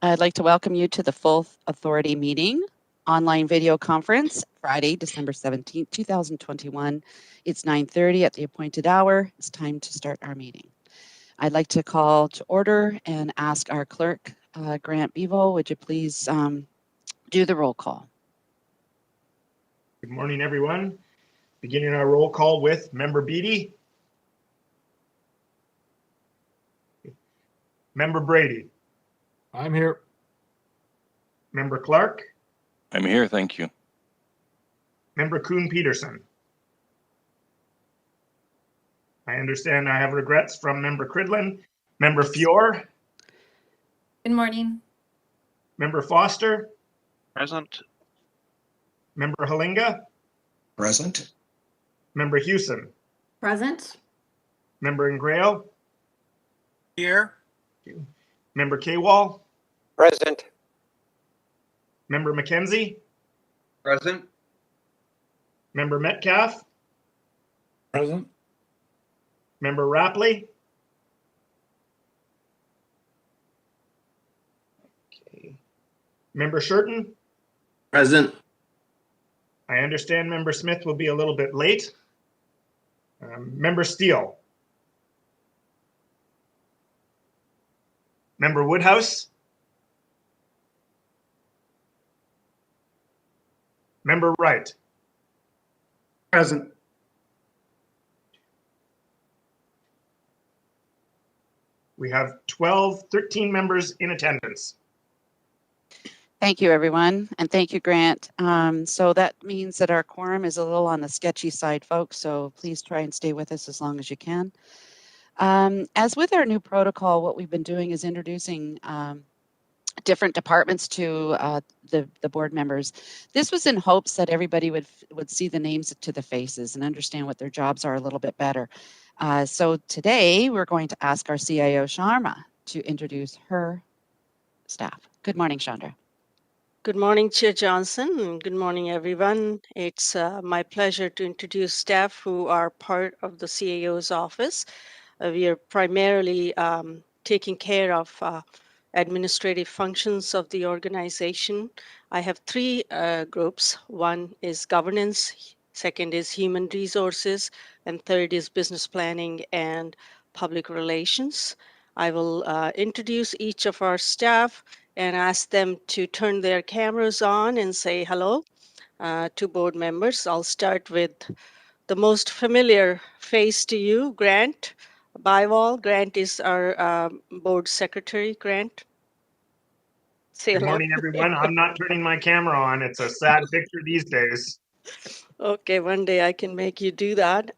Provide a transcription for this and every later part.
I'd like to welcome you to the Full Authority meeting, online video conference, Friday, December 17th, 2021. It's 9:30 at the appointed hour. It's time to start our meeting. I'd like to call to order and ask our clerk, Grant Bevo, would you please do the roll call? Good morning, everyone. Beginning our roll call with Member Beatty. Member Brady. I'm here. Member Clark. I'm here, thank you. Member Kuhn-Peterson. I understand I have regrets from Member Cridlin. Member Fior. Good morning. Member Foster. Present. Member Halinga. Present. Member Hewson. Present. Member Ingrail. Here. Member K-Wall. Present. Member McKenzie. Present. Member Metcalf. Present. Member Rapley. Okay. Member Shurton. Present. I understand Member Smith will be a little bit late. Member Steele. Member Woodhouse. Member Wright. Present. We have 13 members in attendance. Thank you, everyone, and thank you, Grant. So that means that our quorum is a little on the sketchy side, folks, so please try and stay with us as long as you can. As with our new protocol, what we've been doing is introducing different departments to the board members. This was in hopes that everybody would see the names to the faces and understand what their jobs are a little bit better. So today we're going to ask our CIO, Sharma, to introduce her staff. Good morning, Chandra. Good morning, Chair Johnson, and good morning, everyone. It's my pleasure to introduce staff who are part of the CAO's office. We are primarily taking care of administrative functions of the organization. I have three groups. One is governance, second is human resources, and third is business planning and public relations. I will introduce each of our staff and ask them to turn their cameras on and say hello to board members. I'll start with the most familiar face to you, Grant Bywall. Grant is our board secretary. Grant, say Good hello. morning, everyone. I'm not turning my camera on. It's a sad picture these days. Okay, one day I can make you do that.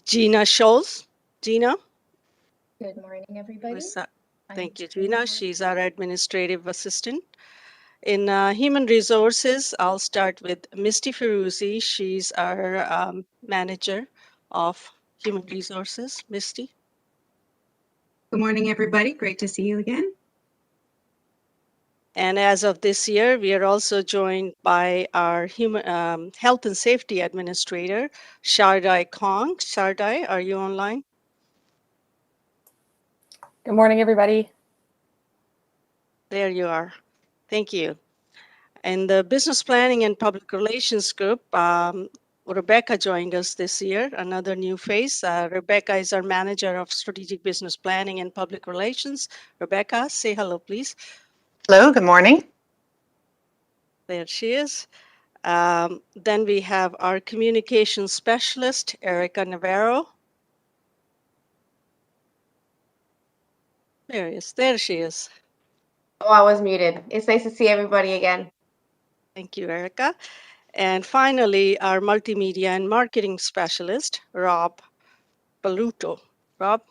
Gina Scholes. Gina? Good morning, everybody. Thank you, Gina. She's our administrative assistant. In human resources, I'll start with Misty Ferruzzi. She's our manager of human resources. Misty. Good morning, everybody. Great to see you again. And as of this year, we are also joined by our human health and safety administrator, Shardai Kong. Shardai, are you online? Good morning, everybody. There you are. Thank you. And the business planning and public relations group, Rebecca joined us this year, another new face. Rebecca is our manager of strategic business planning and public relations. Rebecca, say hello, please. Hello, good morning. There she is. Then we have our communications specialist, Erica Navarro. There she is. Oh, I was muted. It's nice to see everybody again. Thank you, Erica. And finally, our multimedia and marketing specialist, Rob Baluto. Rob?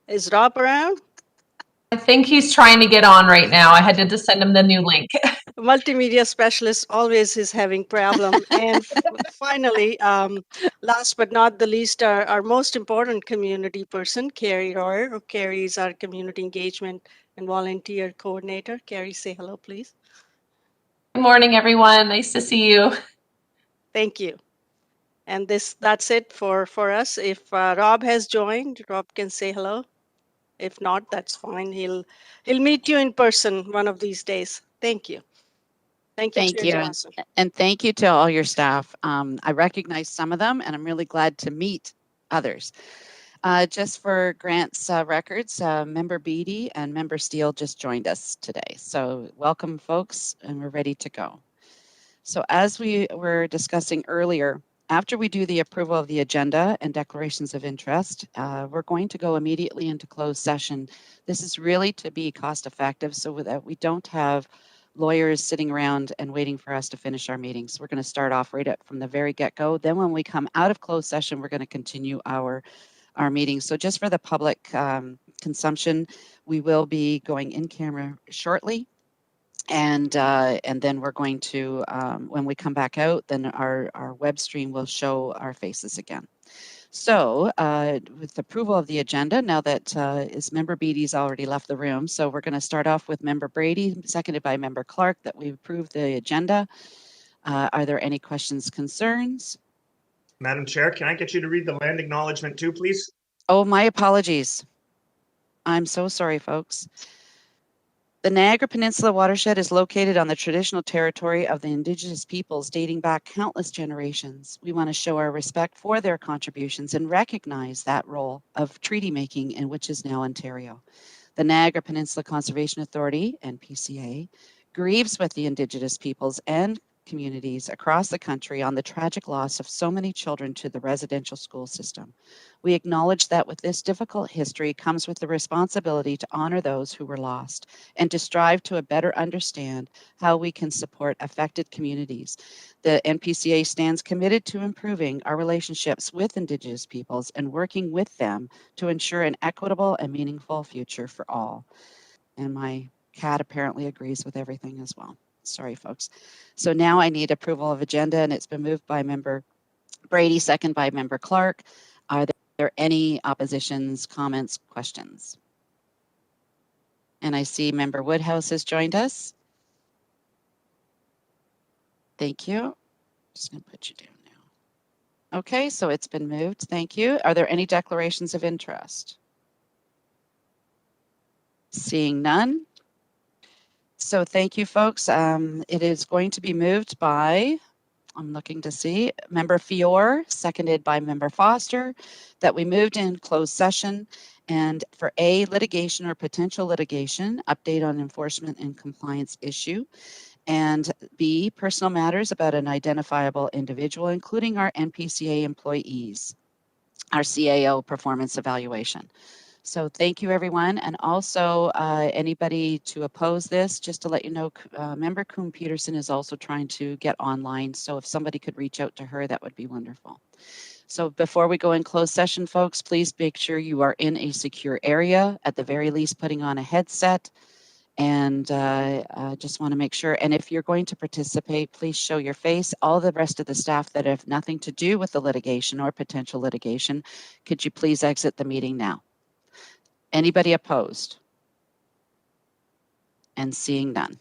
Is Rob around? I think he's trying to get on right now. I had to just send him the new link. Multimedia specialist always is having problem. And finally, last but not the least, our most important community person, Carrie Royer. Carrie is our community engagement and volunteer coordinator. Carrie, say hello, please. Good morning, everyone. Nice to see you. Thank you. And that's it for us. If Rob has joined, Rob can say hello. If not, that's fine. He'll meet you in person one of these days. Thank you. Thank you, Thank Chair you. Johnson. And thank you to all your staff. I recognize some of them, and I'm really glad to meet others. Just for Grant's records, Member Beatty and Member Steele just joined us today. So welcome, folks, and we're ready to go. So as we were discussing earlier, after we do the approval of the agenda and declarations of interest, we're going to go immediately into closed session. This is really to be cost effective so that we don't have lawyers sitting around and waiting for us to finish our meetings. We're going to start off right from the very get-go. Then when we come out of closed session, we're going to continue our meetings. So just for the public consumption, we will be going in camera shortly. And then we're going to, when we come back out, then our web stream will show our faces again. So with approval of the agenda, now that is Member Beatty's already left the room, so we're going to start off with Member Brady, seconded by Member Clark, that we approve the agenda. Are there any questions, concerns? Madam Chair, can I get you to read the land acknowledgement too, please? Oh, my apologies. I'm so sorry, folks. The Niagara Peninsula watershed is located on the traditional territory of the Indigenous peoples dating back countless generations. We want to show our respect for their contributions and recognize that role of treaty making in which is now Ontario. The Niagara Peninsula Conservation Authority, NPCA, grieves with the Indigenous peoples and communities across the country on the tragic loss of so many children to the residential school system. We acknowledge that with this difficult history comes with the responsibility to honor those who were lost and to strive to better understand how we can support affected communities. The NPCA stands committed to improving our relationships with Indigenous peoples and working with them to ensure an equitable and meaningful future for all. And my cat apparently agrees with everything as well. Sorry, folks. So now I need approval of agenda, and it's been moved by Member Brady, second by Member Clark. Are there any oppositions, comments, questions? And I see Member Woodhouse has joined us. Thank you. Just going to put you down now. Okay, so it's been moved. Thank you. Are there any declarations of interest? Seeing none. So thank you, folks. It is going to be moved by, I'm looking to see, Member Fior, seconded by Member Foster, that we moved in closed session. And for A, litigation or potential litigation, update on enforcement and compliance issue. And B, personal matters about an identifiable individual, including our NPCA employees, our CAO performance evaluation. So thank you, everyone. And also anybody to oppose this, just to let you know, Member Kuhn Peterson is also trying to get online. So if somebody could reach out to her, that would be wonderful. So before we go in closed session, folks, please make sure you are in a secure area, at the very least putting on a headset. And just want to make sure. And if you're going to participate, please show your face. All the rest of the staff that have nothing to do with the litigation or potential litigation, could you please exit the meeting now? Anybody opposed? And seeing none.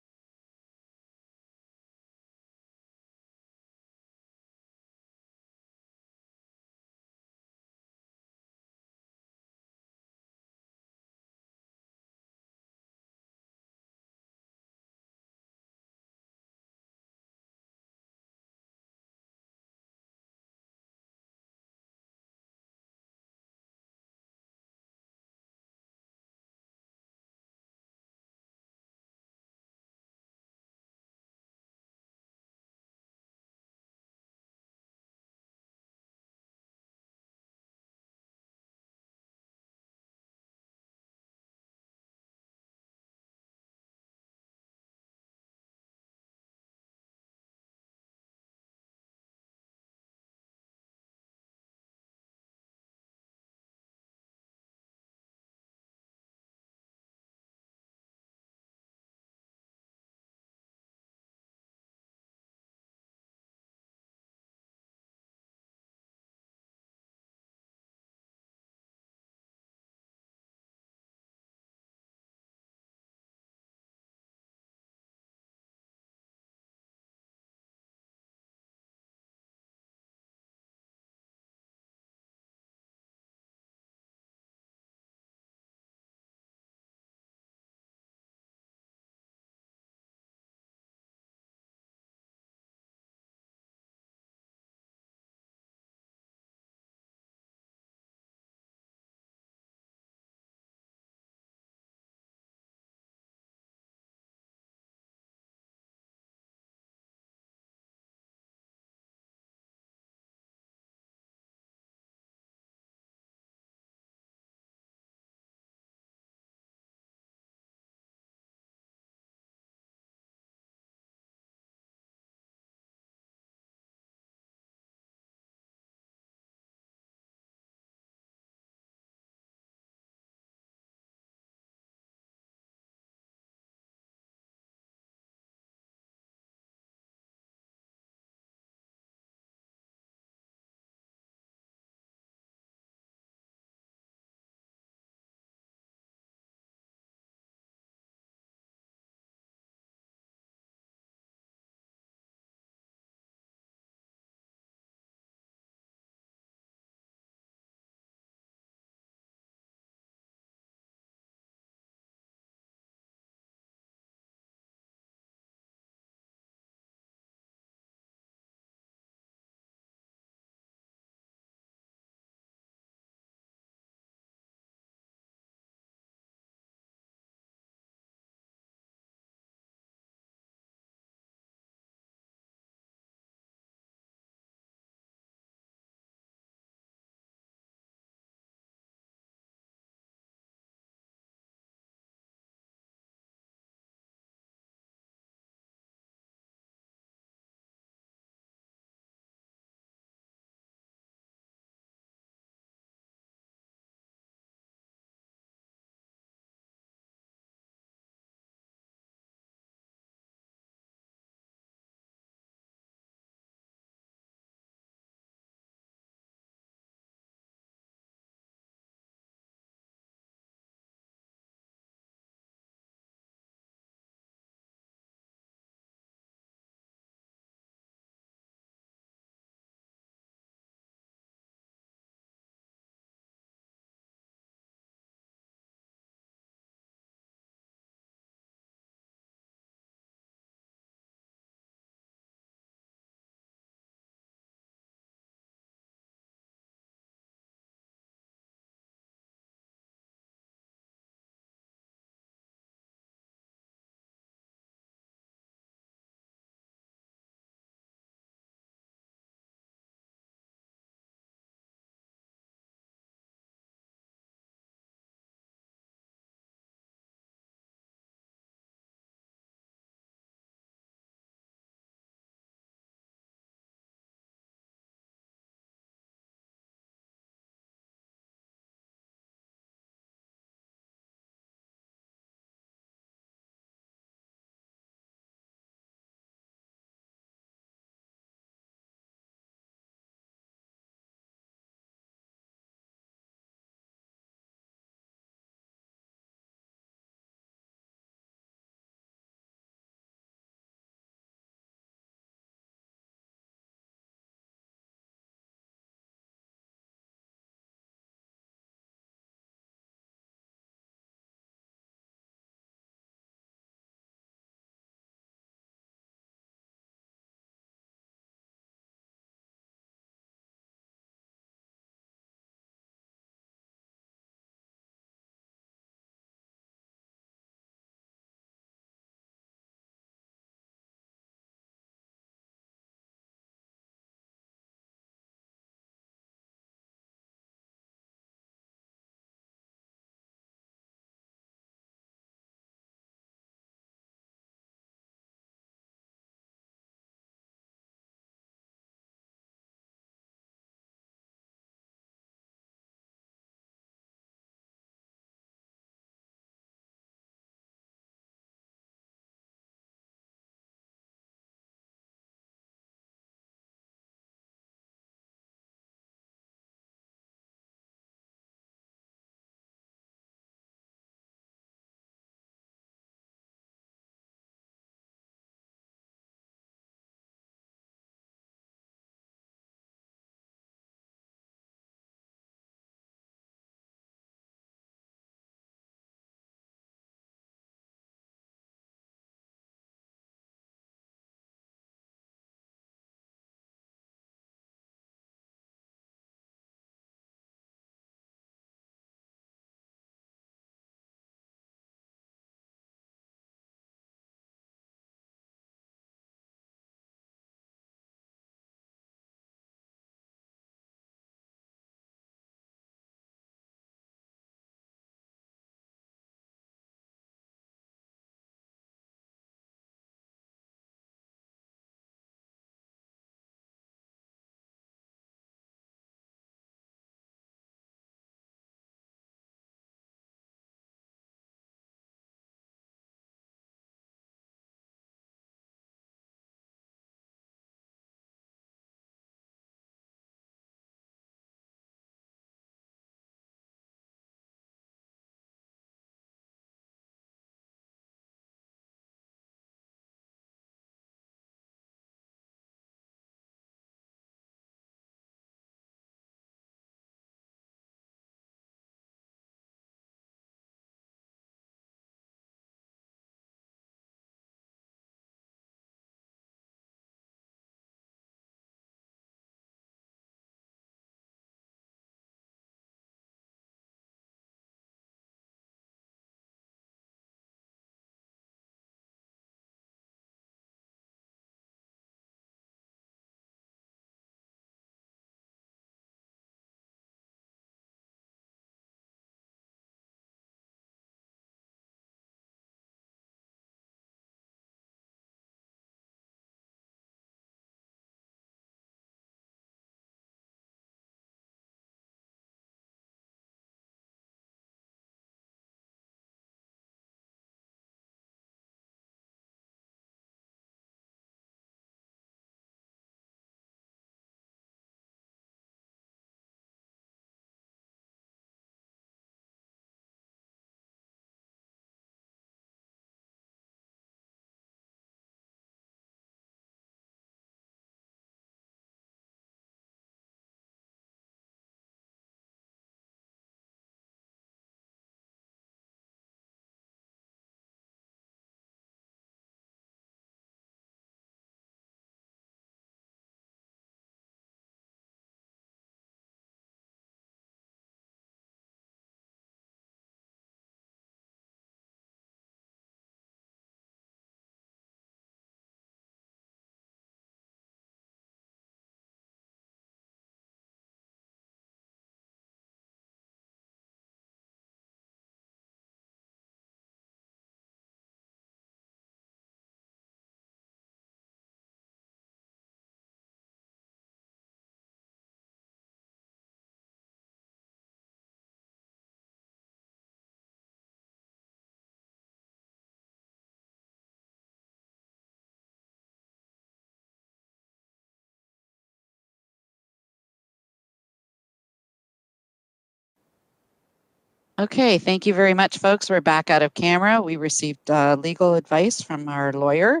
Okay, thank you very much, folks. We're back out of camera. We received legal advice from our lawyer,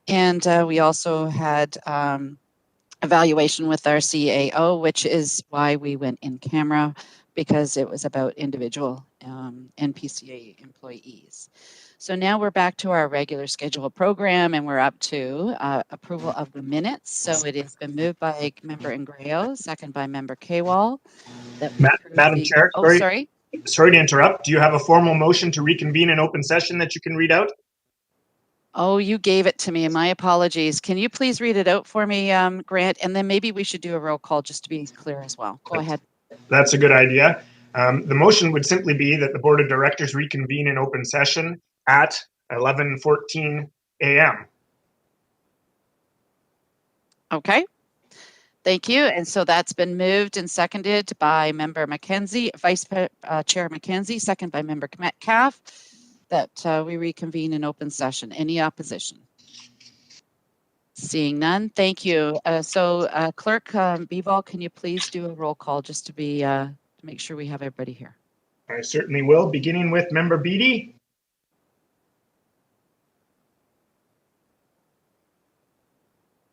and we also had evaluation with our CAO, which is why we went in camera, because it was about individual NPCA employees. So now we're back to our regular scheduled program, and we're up to approval of the minutes. So it has been moved by Member Ingrao, second by Member Kewal. Madam Chair, Oh, sorry. Sorry to interrupt. Do you have a formal motion to reconvene in open session that you can read out? Oh, you gave it to me. My apologies. Can you please read it out for me, Grant? And then maybe we should do a roll call just to be clear as well. Go ahead. That's a good idea. The motion would simply be that the Board of Directors reconvene in open session at 11:14 a.m. Okay. Thank you. And so that's been moved and seconded by Member Mackenzie, Vice Chair Mackenzie, second by Member Metcalf, that we reconvene in open session. Any opposition? Seeing none, thank you. Clerk Beval, can you please do a roll call just to be to make sure we have everybody here? I certainly will, beginning with Member Beatty.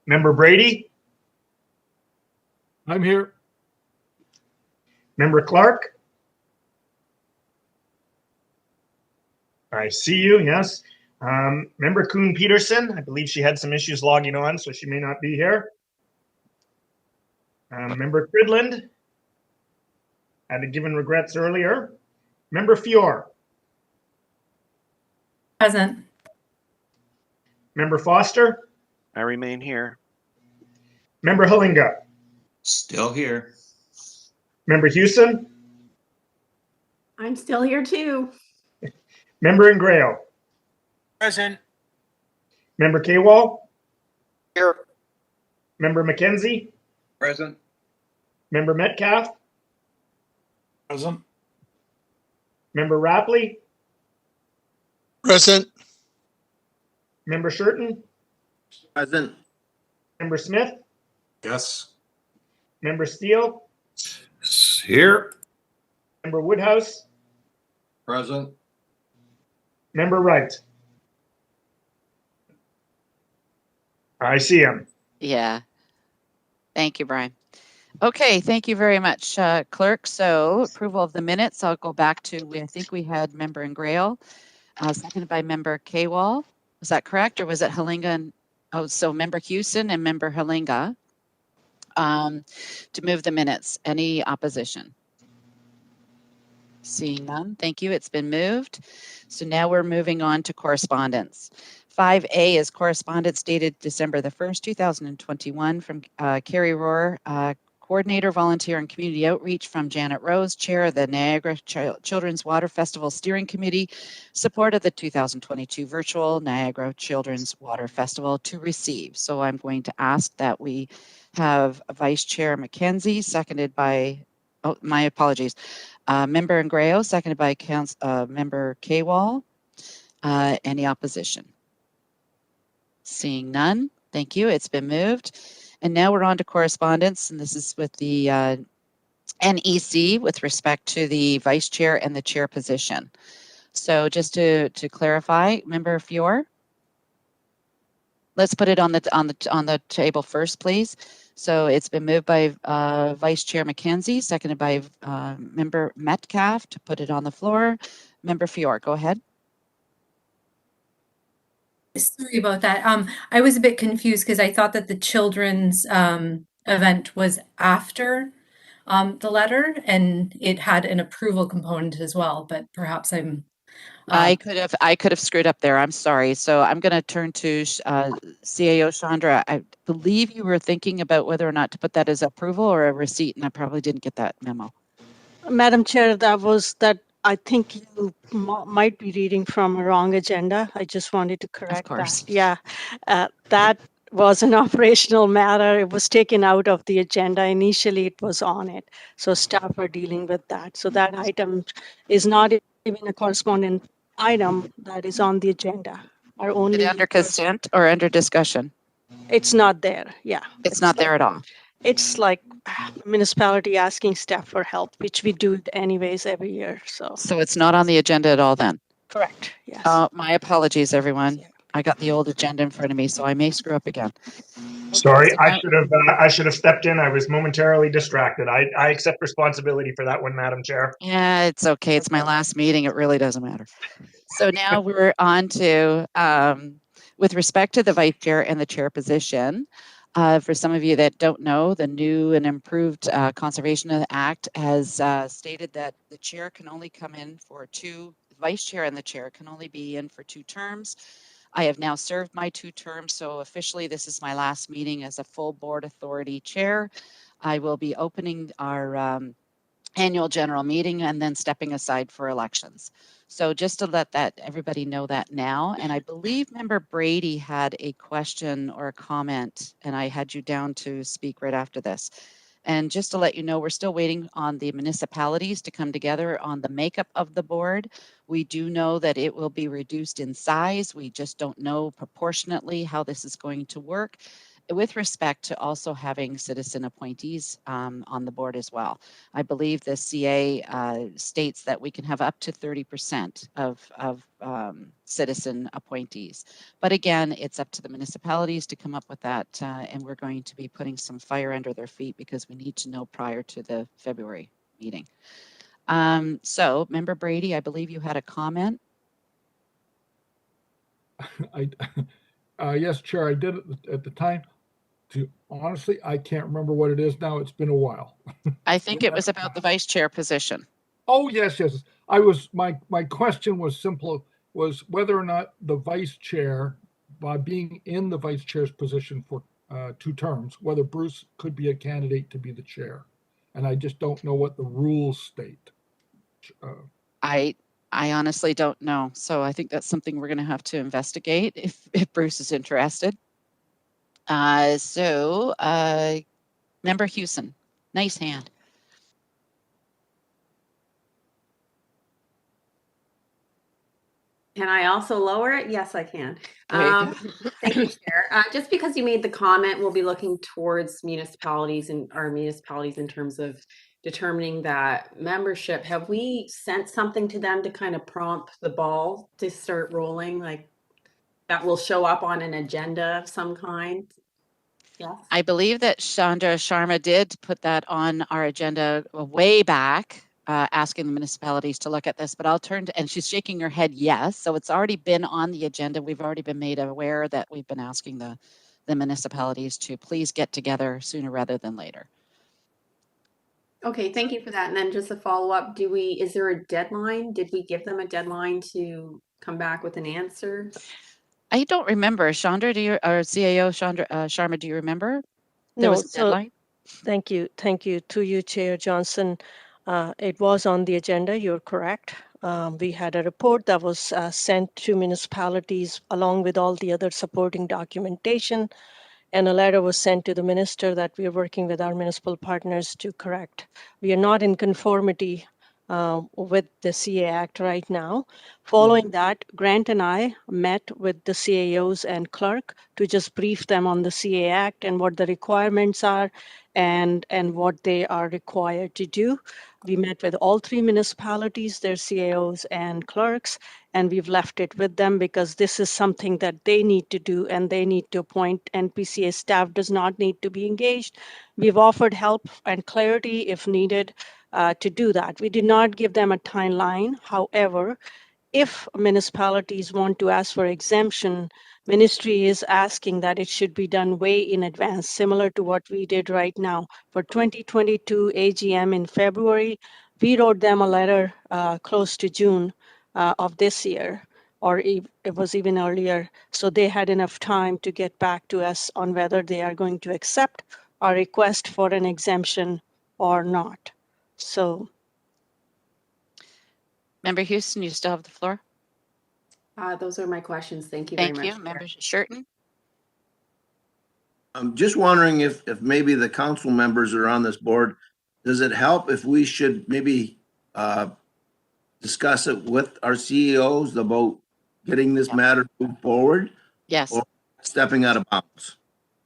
Member Brady. I'm here. Member Clark. I see you, yes. Member Kuhn Peterson, I believe she had some issues logging on, so she may not be here. Member Cridland, had given regrets earlier. Member Fior. Present. Member Foster. I remain here. Member Hillinga. Still here. Member Hewson. I'm still here too. Member Ingrao. Present. Member Kewal. Here. Member Mackenzie. Present. Member Metcalf. Present. Member Rapley. Present. Member Shurton. Present. Member Smith. Yes. Member Steele. Here. Member Woodhouse. Present. Member Wright. I see him. Yeah. Thank you, Brian. Okay, thank you very much, Clerk. So approval of the minutes. I'll go back to, I think we had Member Ingrao, seconded by Member Kewal. Was that correct, or was it Hillinga? And, oh, so Member Hewson and Member Hillinga to move the minutes. Any opposition? Seeing none, thank you. It's been moved. So now we're moving on to correspondence. 5A is correspondence dated December the 1st, 2021 from Carrie Rohr, Coordinator, Volunteer, and Community Outreach, from Janet Rose, Chair of the Niagara Children's Water Festival Steering Committee, support of the 2022 virtual Niagara Children's Water Festival to receive. So I'm going to ask that we have Vice Chair Mackenzie, seconded by, oh, my apologies, Member Ingrao, seconded by Member Kewal. Any opposition? Seeing none, thank you. It's been moved. And now we're on to correspondence, and this is with the NEC with respect to the vice chair and the chair position. So just to clarify, Member Fior, let's put it on the table first, please. So it's been moved by Vice Chair Mackenzie, seconded by Member Metcalf to put it on the floor. Member Fior, go ahead. Sorry about that. I was a bit confused because I thought that the children's event was after the letter, and it had an approval component as well, but perhaps I'm I could have screwed up there. I'm sorry. So I'm going to turn to CAO Chandra. I believe you were thinking about whether or not to put that as approval or a receipt, and I probably didn't get that memo. Madam Chair, I think you might be reading from a wrong agenda. I just wanted to correct course. that. Yeah, that was an operational matter. It was taken out of the agenda. Initially, it was on it. So staff are dealing with that. So that item is not even a corresponding item that is on the agenda. Our only Is it under consent or under discussion? It's not there. Yeah. It's not there at all. It's like municipality asking staff for help, which we do it anyways every year. So So it's not on the agenda at all then? correct. Yes. My apologies, everyone. I got the old agenda in front of me, so I may screw up again. Sorry, so I now- should have stepped in. I was momentarily distracted. I accept responsibility for that one, Madam Chair. Yeah, it's okay. It's my last meeting. It really doesn't matter. So now we're on to, with respect to the vice chair and the chair position, for some of you that don't know, the new and improved Conservation Act has stated that the chair can only come in for two, vice chair and the chair can only be in for 2 terms. I have now served my 2 terms, so officially this is my last meeting as a full board authority chair. I will be opening our annual general meeting and then stepping aside for elections. So just to let that everybody know that now, and I believe member Brady had a question or a comment, and I had you down to speak right after this. And just to let you know, we're still waiting on the municipalities to come together on the makeup of the board. We do know that it will be reduced in size. We just don't know proportionately how this is going to work with respect to also having citizen appointees on the board as well. I believe the CA states that we can have up to 30% of citizen appointees. But again, it's up to the municipalities to come up with that, and we're going to be putting some fire under their feet because we need to know prior to the February meeting. So, Member Brady, I believe you had a comment. Yes, Chair, I did it at the time. Honestly, I can't remember what it is now. It's been a while. I think it was about the vice chair position. Oh, yes. My question was simple, was whether or not the vice chair, by being in the vice chair's position for 2 terms, whether Bruce could be a candidate to be the chair. And I just don't know what the rules state. I honestly don't know. So I think that's something we're going to have to investigate if Bruce is interested. Member Hewson, nice hand. Can I also lower it? Yes, I can. Thank you, Chair. Just because you made the comment, we'll be looking towards municipalities and our municipalities in terms of determining that membership. Have we sent something to them to kind of prompt the ball to start rolling, like that will show up on an agenda of some kind? Yes. I believe that Chandra Sharma did put that on our agenda way back, asking the municipalities to look at this, but I'll turn to, and she's shaking her head yes. So it's already been on the agenda. We've already been made aware that we've been asking the municipalities to please get together sooner rather than later. Okay, thank you for that. And then just a follow-up, is there a deadline? Did we give them a deadline to come back with an answer? I don't remember. Chandra, or CAO Chandra Sharma, do you remember? There No, was a deadline? Thank you. Thank you to you, Chair Johnson. It was on the agenda. You're correct. We had a report that was sent to municipalities along with all the other supporting documentation, and a letter was sent to the minister that we are working with our municipal partners to correct. We are not in conformity with the CA Act right now. Following that, Grant and I met with the CAOs and clerk to just brief them on the CA Act and what the requirements are and what they are required to do. We met with all 3 municipalities, their CAOs and clerks, and we've left it with them because this is something that they need to do and they need to appoint. NPCA staff does not need to be engaged. We've offered help and clarity if needed to do that. We did not give them a timeline. However, if municipalities want to ask for exemption, ministry is asking that it should be done way in advance, similar to what we did right now. For 2022 AGM in February, we wrote them a letter close to June of this year, or it was even earlier. So they had enough time to get back to us on whether they are going to accept our request for an exemption or not. So, Member Houston, you still have the floor. Those are my questions. Thank you very much. Thank you. Member Shurton. I'm just wondering if maybe the council members are on this board, does it help if we should maybe discuss it with our CEOs about getting this matter moved forward? Yes. Or stepping out of bounds?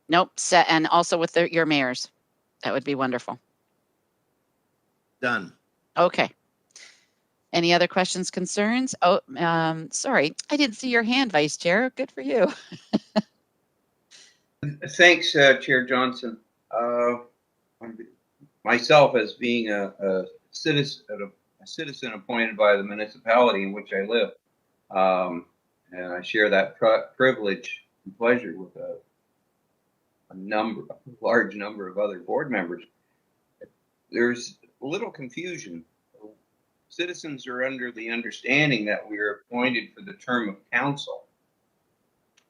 Nope. And also with your mayors. That would be wonderful. Done. Okay. Any other questions, concerns? Oh, sorry, I didn't see your hand, Vice Chair. Good for you. Thanks, Chair Johnson. Myself, as being a citizen appointed by the municipality in which I live, and I share that privilege and pleasure with a large number of other board members. There's a little confusion. Citizens are under the understanding that we are appointed for the term of council.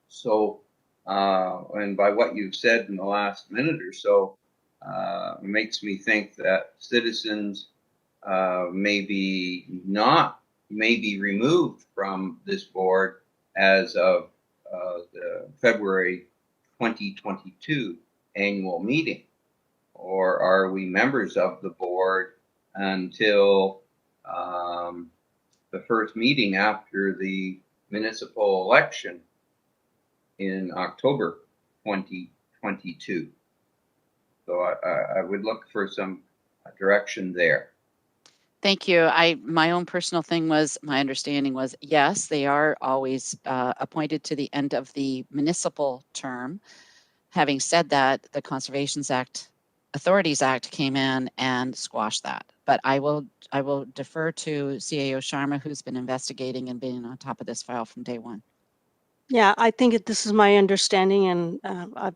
So, and by what you've said in the last minute or so, it makes me think that citizens may be removed from this board as of the February 2022 annual meeting. Or are we members of the board until the first meeting after the municipal election in October 2022? So I would look for some direction there. Thank you. My own personal thing was, my understanding was, yes, they are always appointed to the end of the municipal term. Having said that, the Conservation Authorities Act came in and squashed that. But I will defer to CAO Sharma, who's been investigating and being on top of this file from day one. Yeah, I think this is my understanding, and I've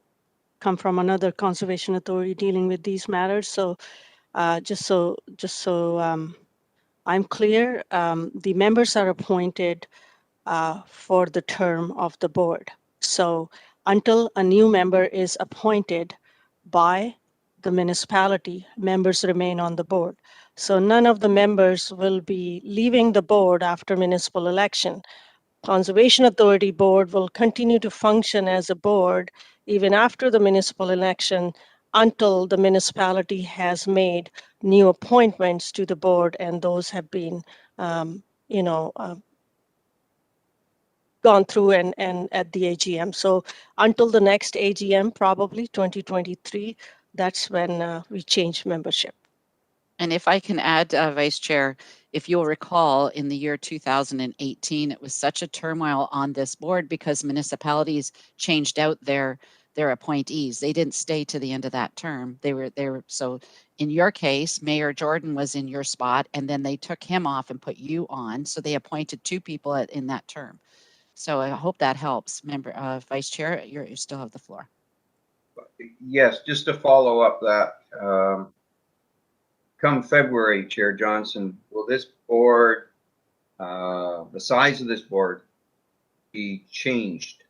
come from another conservation authority dealing with these matters. So just so I'm clear, the members are appointed for the term of the board. So until a new member is appointed by the municipality, members remain on the board. So none of the members will be leaving the board after municipal election. Conservation Authority Board will continue to function as a board even after the municipal election until the municipality has made new appointments to the board, and those have been, gone through and at the AGM. So until the next AGM, probably 2023, that's when we change membership. And if I can add, Vice Chair, if you'll recall, in the year 2018, it was such a turmoil on this board because municipalities changed out their appointees. They didn't stay to the end of that term. They were so in your case, Mayor Jordan was in your spot, and then they took him off and put you on. So they appointed two people in that term. So I hope that helps. Vice Chair, you still have the floor. Yes, just to follow up that. Come February, Chair Johnson, will this board, the size of this board, be changed?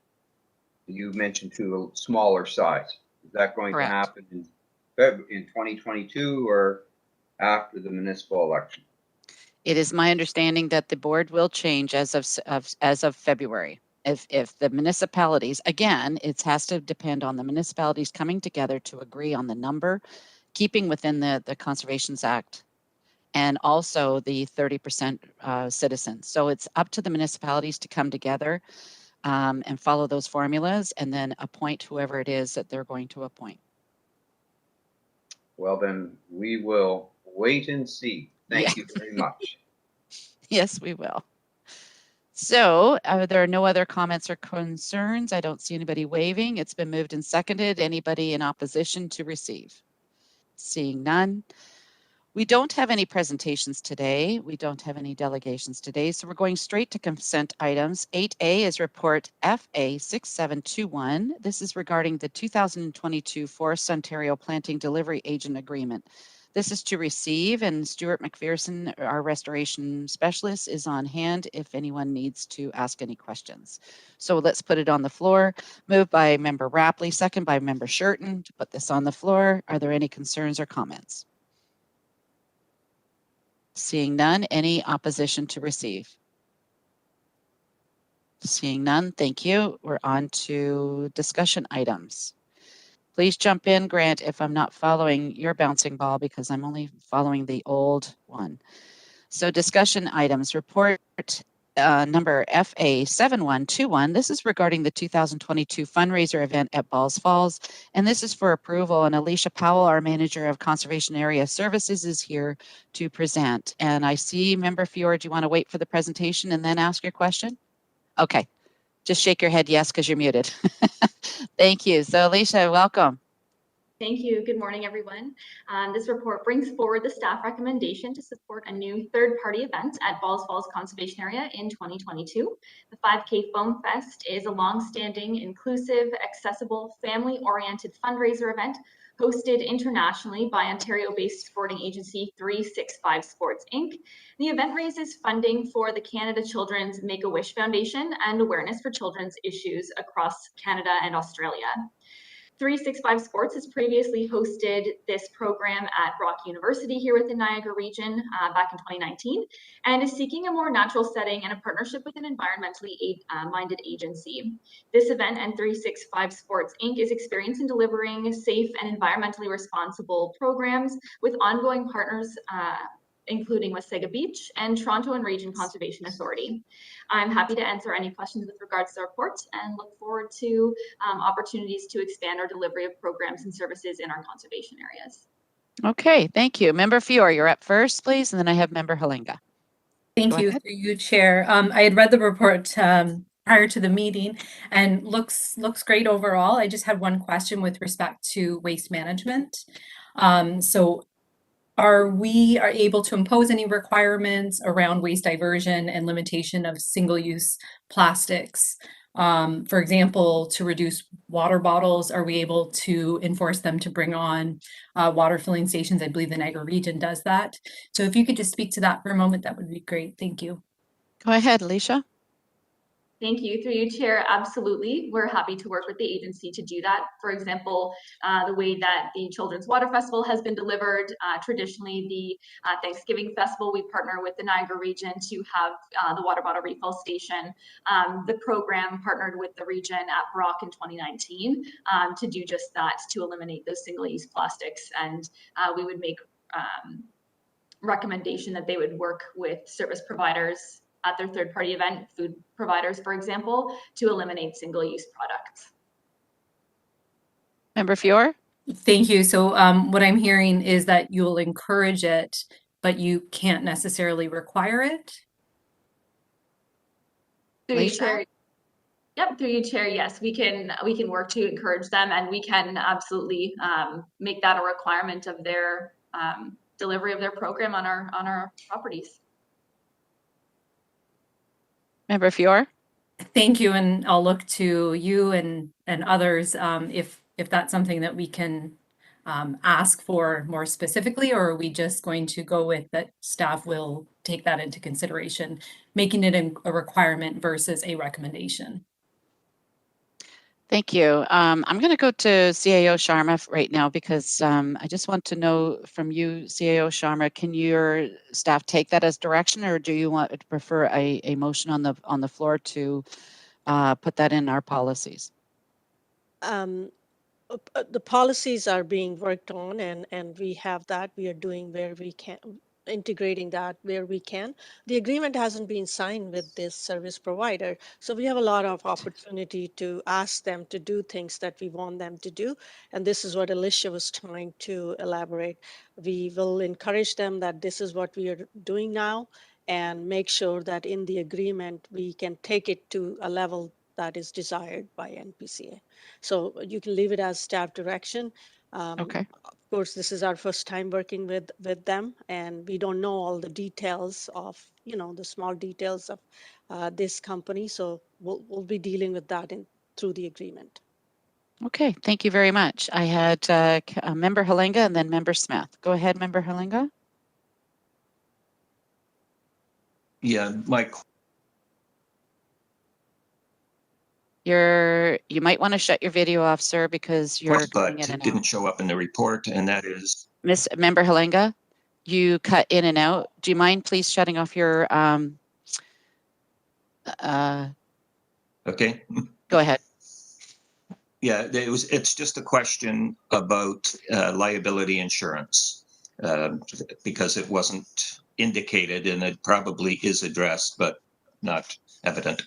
You mentioned to a smaller size. Is that going Correct. to happen in 2022 or after the municipal election? It is my understanding that the board will change as of February. If the municipalities, again, it has to depend on the municipalities coming together to agree on the number, keeping within the Conservation Act, and also the 30% citizens. So it's up to the municipalities to come together and follow those formulas and then appoint whoever it is that they're going to appoint. Well, then we will wait and see. Thank you very much. Yes, we will. So there are no other comments or concerns. I don't see anybody waving. It's been moved and seconded. Anybody in opposition to receive? Seeing none. We don't have any presentations today. We don't have any delegations today. So we're going straight to consent items. 8A is report FA 6721. This is regarding the 2022 Forest Ontario Planting Delivery Agent Agreement. This is to receive, and Stuart McPherson, our restoration specialist, is on hand if anyone needs to ask any questions. So let's put it on the floor. Moved by Member Rapley, second by Member Shurton to put this on the floor. Are there any concerns or comments? Seeing none, any opposition to receive? Seeing none, thank you. We're on to discussion items. Please jump in, Grant, if I'm not following your bouncing ball because I'm only following the old one. So discussion items, report number FA7121. This is regarding the 2022 fundraiser event at Balls Falls, and this is for approval. And Alicia Powell, our manager of Conservation Area Services, is here to present. And I see Member Fiore, do you want to wait for the presentation and then ask your question? Okay, just shake your head yes because you're muted. Thank you. So Alicia, welcome. Thank you. Good morning, everyone. This report brings forward the staff recommendation to support a new third-party event at Balls Falls Conservation Area in 2022. The 5K Foam Fest is a long-standing, inclusive, accessible, family-oriented fundraiser event hosted internationally by Ontario-based sporting agency 365 Sports Inc. The event raises funding for the Canada Children's Make-A-Wish Foundation and awareness for children's issues across Canada and Australia. 365 Sports has previously hosted this program at Brock University here within Niagara region back in 2019 and is seeking a more natural setting and a partnership with an environmentally minded agency. This event and 365 Sports Inc. is experienced in delivering safe and environmentally responsible programs with ongoing partners including Wasaga Beach and Toronto and Region Conservation Authority. I'm happy to answer any questions with regards to the report and look forward to opportunities to expand our delivery of programs and services in our conservation areas. Okay, thank you. Member Fiore, you're up first, please, and then I have Member Halinga. Thank you, through you, Chair. I had read the report prior to the meeting and looks great overall. I just had one question with respect to waste management. So are we able to impose any requirements around waste diversion and limitation of single-use plastics? For example, to reduce water bottles, are we able to enforce them to bring on water filling stations? I believe the Niagara region does that. So if you could just speak to that for a moment, that would be great. Thank you. Go ahead, Alicia. Thank you. Through you, Chair. Absolutely. We're happy to work with the agency to do that. For example, the way that the Children's Water Festival has been delivered, traditionally the Thanksgiving Festival, we partner with the Niagara region to have the water bottle refill station. The program partnered with the region at Brock in 2019 to do just that, to eliminate those single-use plastics. And we would make recommendation that they would work with service providers at their third-party event, food providers, for example, to eliminate single-use products. Member Fiore? Thank you. So what I'm hearing is that you'll encourage it, but you can't necessarily require it? Through you, Chair. Yep, through you, Chair. Yes, we can work to encourage them, and we can absolutely make that a requirement of their delivery of their program on our properties. Member Fiore? Thank you, and I'll look to you and others if that's something that we can ask for more specifically, or are we just going to go with that staff will take that into consideration, making it a requirement versus a recommendation? Thank you. I'm going to go to CAO Sharma right now because I just want to know from you, CAO Sharma, can your staff take that as direction, or do you want to prefer a motion on the floor to put that in our policies? The policies are being worked on, and we have that. We are doing where we can, integrating that where we can. The agreement hasn't been signed with this service provider, so we have a lot of opportunity to ask them to do things that we want them to do, and this is what Alicia was trying to elaborate. We will encourage them that this is what we are doing now, and make sure that in the agreement we can take it to a level that is desired by NPCA. So you can leave it as staff direction. Okay. Of course, this is our first time working with them, and we don't know all the details of, the small details of this company. So we'll be dealing with that through the agreement. Okay, thank you very much. I had Member Halinga and then Member Smith. Go ahead, Member Halinga. Yeah, Mike. You might want to shut your video off, sir, because you're cutting in But and it didn't out. show up in the report, and that is Member Halinga, you cut in and out. Do you mind please shutting off your okay. Go ahead. Yeah, it's just a question about liability insurance because it wasn't indicated, and it probably is addressed, but not evident.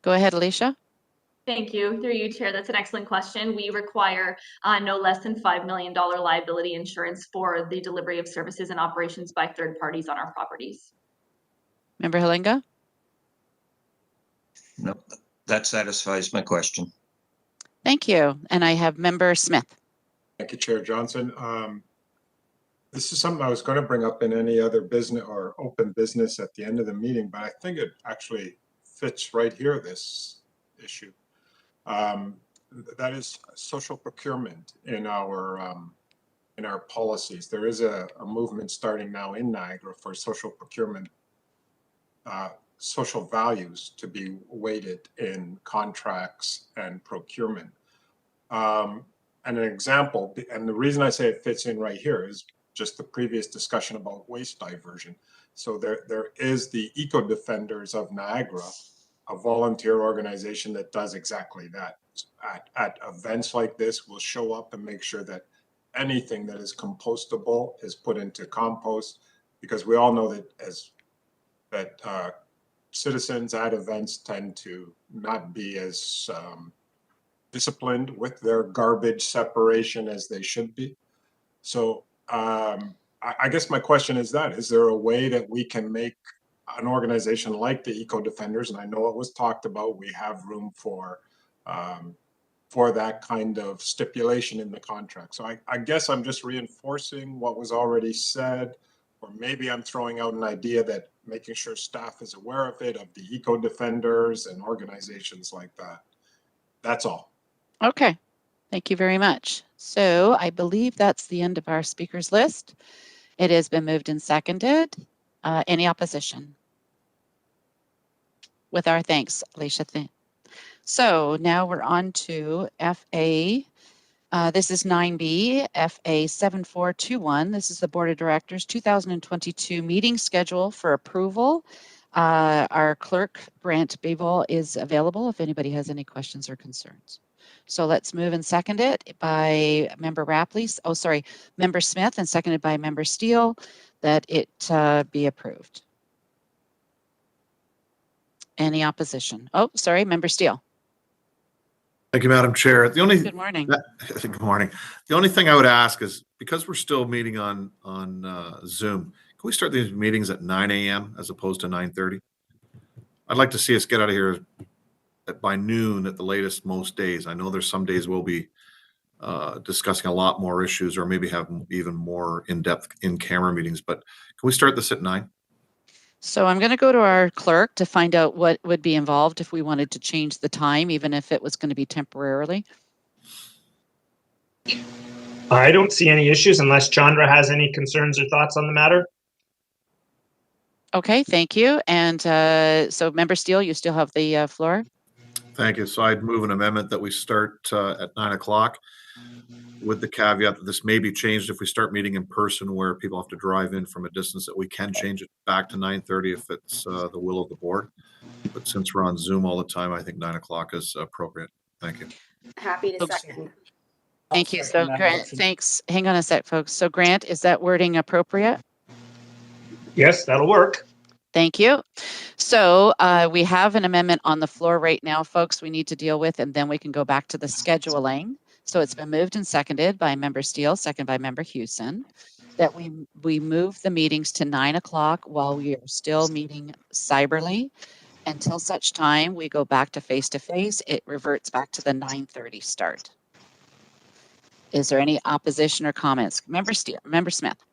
Go ahead, Alicia. Thank you. Through you, Chair. That's an excellent question. We require no less than $5 million liability insurance for the delivery of services and operations by third parties on our properties. Member Halinga? No, that satisfies my question. Thank you. And I have Member Smith. Thank you, Chair Johnson. This is something I was going to bring up in any other business or open business at the end of the meeting, but I think it actually fits right here, this issue. That is social procurement in our policies. There is a movement starting now in Niagara for social procurement, social values to be weighted in contracts and procurement. And an example, and the reason I say it fits in right here is just the previous discussion about waste diversion. So there is the Eco Defenders of Niagara, a volunteer organization that does exactly that. At events like this, we'll show up and make sure that anything that is compostable is put into compost, because we all know that citizens at events tend to not be as disciplined with their garbage separation as they should be. So I guess my question is is there a way that we can make an organization like the Eco Defenders, and I know it was talked about, we have room for that kind of stipulation in the contract. So I guess I'm just reinforcing what was already said, or maybe I'm throwing out an idea that making sure staff is aware of it, of the Eco Defenders and organizations like that. That's all. Okay. Thank you very much. So I believe that's the end of our speakers list. It has been moved and seconded. Any opposition? With our thanks, Alicia. So now we're on to FA. This is 9B, FA 7421. This is the Board of Directors 2022 meeting schedule for approval. Our clerk, Grant Bevel, is available if anybody has any questions or concerns. So let's move and second it by Member Member Smith, and seconded by Member Steele, that it be approved. Any opposition? Oh, sorry, Member Steele. Thank you, Madam Chair. Good morning. Good morning. The only thing I would ask is, because we're still meeting on Zoom, can we start these meetings at 9 a.m. as opposed to 9:30? I'd like to see us get out of here by noon at the latest most days. I know there's some days we'll be discussing a lot more issues, or maybe have even more in-depth in-camera meetings, but can we start this at 9? So I'm going to go to our clerk to find out what would be involved if we wanted to change the time, even if it was going to be temporarily. I don't see any issues unless Chandra has any concerns or thoughts on the matter. Okay, thank you. And so Member Steele, you still have the floor. Thank you. So I'd move an amendment that we start at 9 o'clock, with the caveat that this may be changed if we start meeting in person, where people have to drive in from a distance, that we can change it back to 9:30 if it's the will of the board. But since we're on Zoom all the time, I think 9 o'clock is appropriate. Thank you. Happy to second. Thank you. So Grant, thanks. Hang on a sec, folks. So Grant, is that wording appropriate? Yes, that'll work. Thank you. So we have an amendment on the floor right now, folks, we need to deal with, and then we can go back to the scheduling. So it's been moved and seconded by Member Steele, second by Member Hewson, that we move the meetings to 9 o'clock while we are still meeting cyberly. Until such time we go back to face-to-face, it reverts back to the 9:30 start. Is there any opposition or comments? Member Steele, Member Smith.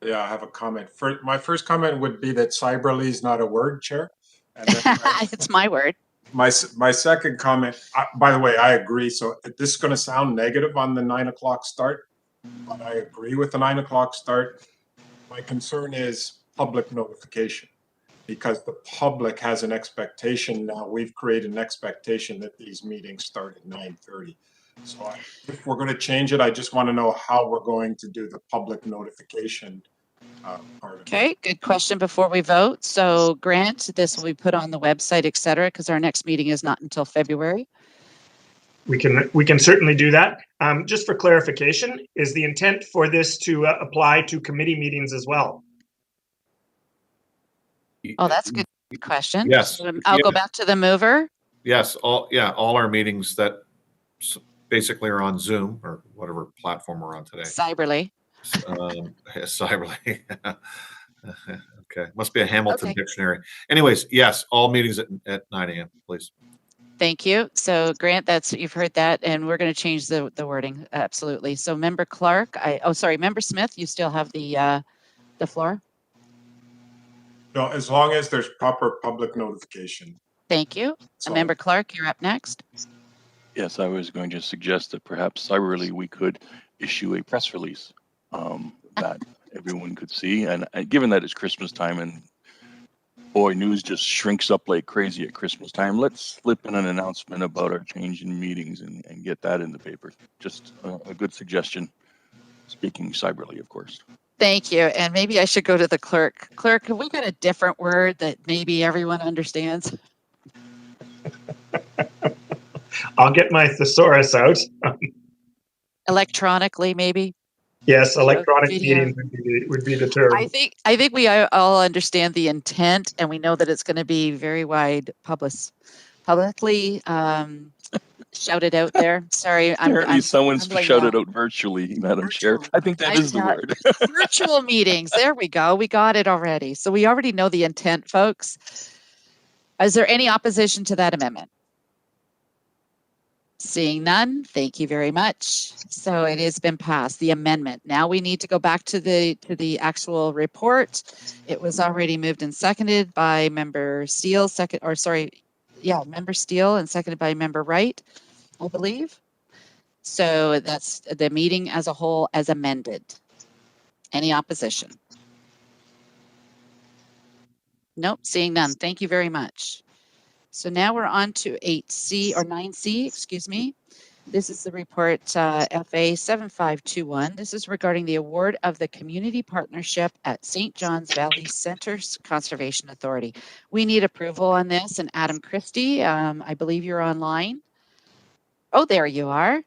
Yeah, I have a comment. My first comment would be that cyberly is not a word, Chair. And then it's my word. My second comment, by the way, I agree. So this is going to sound negative on the 9 o'clock start, but I agree with the 9 o'clock start. My concern is public notification, because the public has an expectation now. We've created an expectation that these meetings start at 9:30. So if we're going to change it, I just want to know how we're going to do the public notification part. Okay, good question before we vote. So Grant, this will be put on the website, et cetera, because our next meeting is not until February. We can certainly do that. Just for clarification, is the intent for this to apply to committee meetings as well? Oh, that's a good question. Yes. So I'll go back to the mover. Yes, all our meetings that basically are on Zoom or whatever platform we're on today. Cyberly. Cyberly. Okay, must be a Hamilton dictionary. Anyways, yes, all meetings at 9 a.m., please. Thank you. So Grant, you've heard that, and we're going to change the wording. Absolutely. So Member Clark, Member Smith, you still have the floor. No, as long as there's proper public notification. Thank you. Member Clark, you're up next. Yes, I was going to suggest that perhaps cyberly we could issue a press release that everyone could see. And given that it's Christmas time and boy, news just shrinks up like crazy at Christmas time, let's slip in an announcement about our change in meetings and get that in the paper. Just a good suggestion. Speaking cyberly, of course. Thank you. And maybe I should go to the clerk. Clerk, have we got a different word that maybe everyone understands? I'll get my thesaurus out. Electronically, maybe? Yes, electronic video. meetings would be the term. I think we all understand the intent, and we know that it's going to be very wide publicly shouted out there. Sorry, Apparently someone's shouted now. out virtually, Madam Chair. I think that is the word. Virtual meetings. There we go. We got it already. So we already know the intent, folks. Is there any opposition to that amendment? Seeing none, thank you very much. So it has been passed, the amendment. Now we need to go back to the actual report. It was already moved and seconded by Member Steele, Member Steele, and seconded by Member Wright, I believe. So that's the meeting as a whole as amended. Any opposition? Nope, seeing none. Thank you very much. So now we're on to 8C or 9C, excuse me. This is the report FA 7521. This is regarding the award of the community partnership at St. John's Valley Centers Conservation Authority. We need approval on this, and Adam Christie, I believe you're online. Oh, there you are.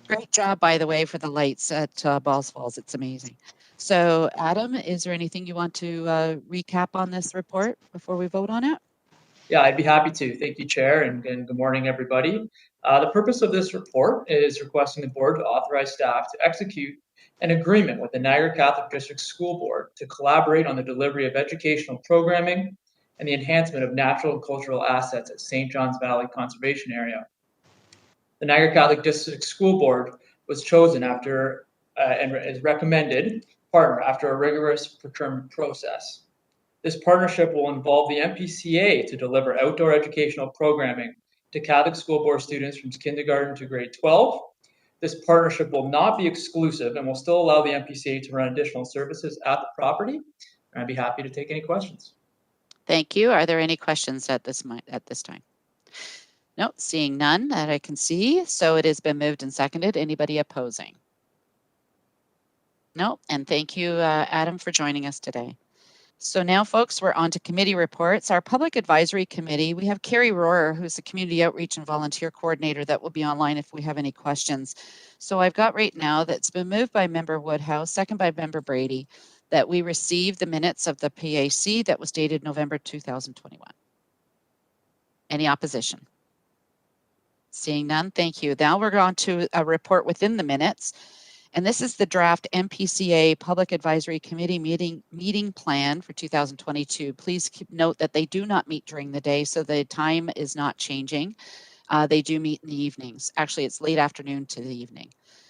Great job, by the way, for the lights at Balls Falls. It's amazing. So Adam, is there anything you want to recap on this report before we vote on it? Yeah, I'd be happy to. Thank you, Chair, and good morning, everybody. The purpose of this report is requesting the board to authorize staff to execute an agreement with the Niagara Catholic District School Board to collaborate on the delivery of educational programming and the enhancement of natural and cultural assets at St. John's Valley Conservation Area. The Niagara Catholic District School Board was chosen after and is recommended partner after a rigorous procurement process. This partnership will involve the NPCA to deliver outdoor educational programming to Catholic School Board students from kindergarten to grade 12. This partnership will not be exclusive and will still allow the NPCA to run additional services at the property. And I'd be happy to take any questions. Thank you. Are there any questions at this time? No, seeing none that I can see. So it has been moved and seconded. Anybody opposing? No, and thank you, Adam, for joining us today. So now, folks, we're on to committee reports. Our Public Advisory Committee, we have Carrie Rohrer, who's the Community Outreach and Volunteer Coordinator, that will be online if we have any questions. So I've got right now that's been moved by Member Woodhouse, second by Member Brady, that we received the minutes of the PAC that was dated November 2021. Any opposition? Seeing none, thank you. Now we're on to a report within the minutes. And this is the draft NPCA Public Advisory Committee meeting plan for 2022. Please note that they do not meet during the day, so the time is not changing. They do meet in the evenings. Actually, it's late afternoon to the evening.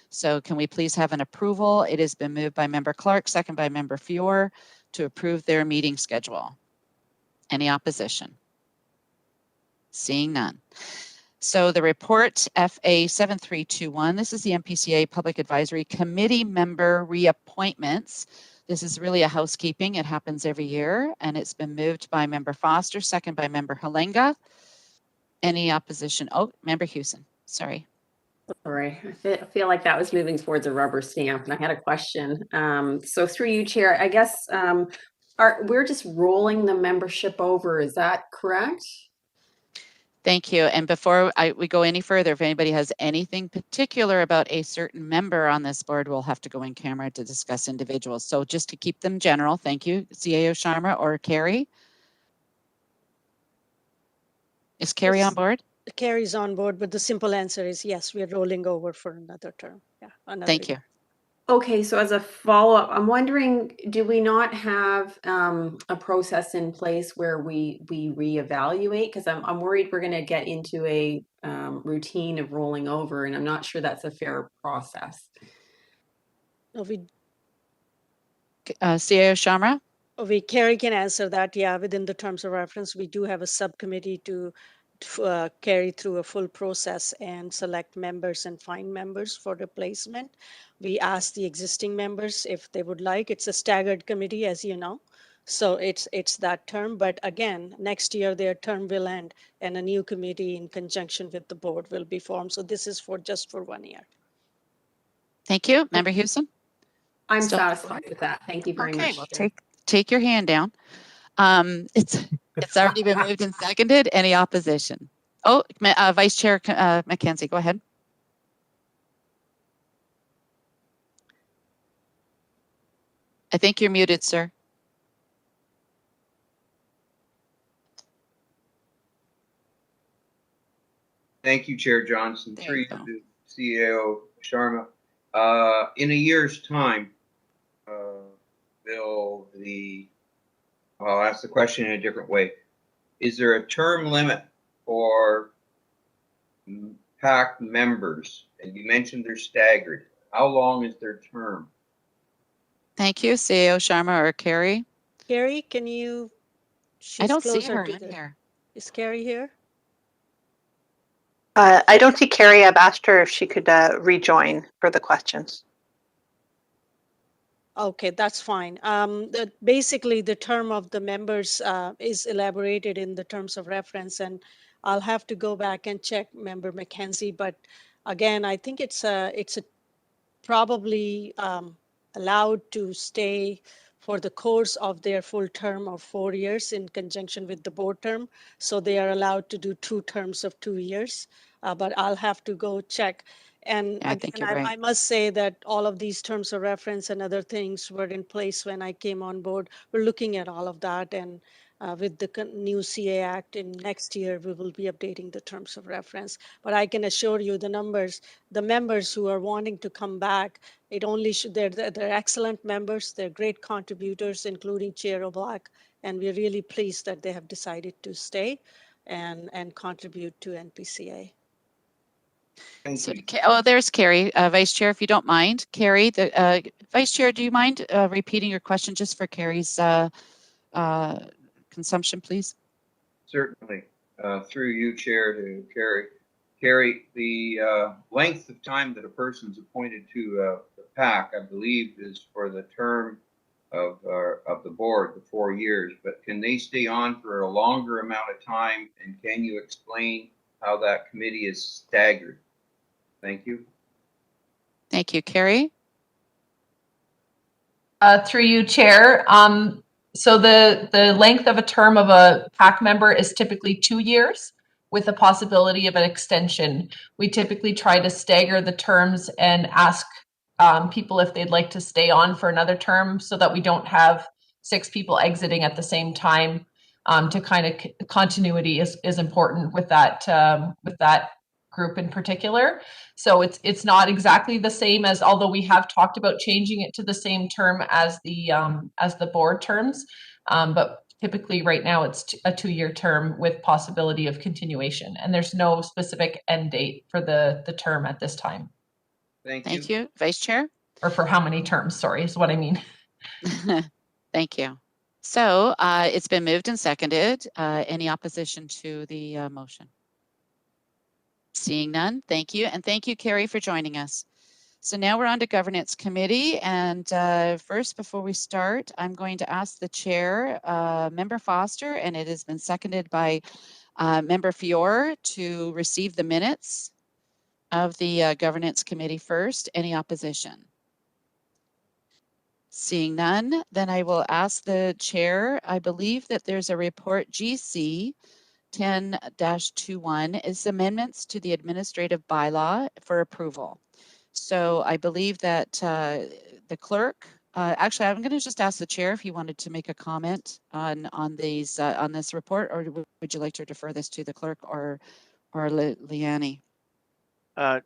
So can we please have an approval? It has been moved by Member Clark, second by Member Fior, to approve their meeting schedule. Any opposition? Seeing none. So the report FA 7321, this is the NPCA Public Advisory Committee member reappointments. This is really a housekeeping. It happens every year, and it's been moved by Member Foster, second by Member Halenga. Any opposition? Oh, Member Hewson, sorry. Sorry, I feel like that was moving towards a rubber stamp, and I had a question. So through you, Chair, I guess we're just rolling the membership over. Is that correct? Thank you. And before we go any further, if anybody has anything particular about a certain member on this board, we'll have to go in camera to discuss individuals. So just to keep them general, thank you, CAO Sharma or Carrie. Is Carrie on board? Carrie's on board, but the simple answer is yes, we are rolling over for another term. Yeah, another Thank you. year. Okay, so as a follow-up, I'm wondering, do we not have a process in place where we reevaluate? Because I'm worried we're going to get into a routine of rolling over, and I'm not sure that's a fair process. No, CAO Shamra? Carrie can answer that. Yeah, within the terms of reference, we do have a subcommittee to carry through a full process and select members and find members for replacement. We ask the existing members if they would like. It's a staggered committee, as you know. So it's that term. But again, next year their term will end and a new committee in conjunction with the board will be formed. So this is just for 1 year. Thank you. Member Houston? I'm satisfied with that. Thank you very much. Well, take your hand down. It's already been moved and seconded. Any opposition? Oh, Vice Chair Mackenzie, go ahead. I think you're muted, sir. Thank you, Chair Johnson. Through you to CEO Sharma. In a year's time, I'll ask the question in a different way. Is there a term limit for PAC members? And you mentioned they're staggered. How long is their term? Thank you, CEO Sharma or Carrie. Carrie, can you? I don't see her in here. Is Carrie here? I don't see Carrie. I've asked her if she could rejoin for the questions. Okay, that's fine. Basically, the term of the members is elaborated in the terms of reference, and I'll have to go back and check Member Mackenzie. But again, I think it's probably allowed to stay for the course of their full term of 4 years in conjunction with the board term. So they are allowed to do 2 terms of 2 years. But I'll have to go check. And yeah, again, I must say that all of these terms of reference and other things were in place when I came on board. We're looking at all of that, and with the new CA Act in next year, we will be updating the terms of reference. But I can assure you the members who are wanting to come back, they're excellent members, they're great contributors, including Chair O'Black, and we're really pleased that they have decided to stay and contribute to NPCA. So, there's Carrie, Vice Chair, if you don't mind. Carrie, the Vice Chair, do you mind repeating your question just for Carrie's consumption, please? Certainly. Through you, Chair, to Carrie. Carrie, the length of time that a person's appointed to the PAC, I believe, is for the term of the board, the 4 years. But can they stay on for a longer amount of time? And can you explain how that committee is staggered? Thank you. Thank you, Carrie. Through you, Chair. So the length of a term of a PAC member is typically 2 years with the possibility of an extension. We typically try to stagger the terms and ask people if they'd like to stay on for another term so that we don't have 6 people exiting at the same time. To kind of continuity is important with that group in particular. So it's not exactly the same as, although we have talked about changing it to the same term as the board terms, but typically right now it's a 2-year term with possibility of continuation, and there's no specific end date for the term at this time. Thank you, Vice Chair. Or for how many terms, sorry, is what I mean. Thank you. So it's been moved and seconded. Any opposition to the motion? Seeing none, thank you. And thank you, Carrie, for joining us. So now we're on to Governance Committee. And first, before we start, I'm going to ask the chair, Member Foster, and it has been seconded by Member Fiore, to receive the minutes of the Governance Committee first. Any opposition? Seeing none, then I will ask the chair. I believe that there's a report GC 10-21 is amendments to the administrative bylaw for approval. So I believe that the clerk Actually, I'm going to just ask the chair if he wanted to make a comment on these on this report, or would you like to defer this to the clerk or Leanne?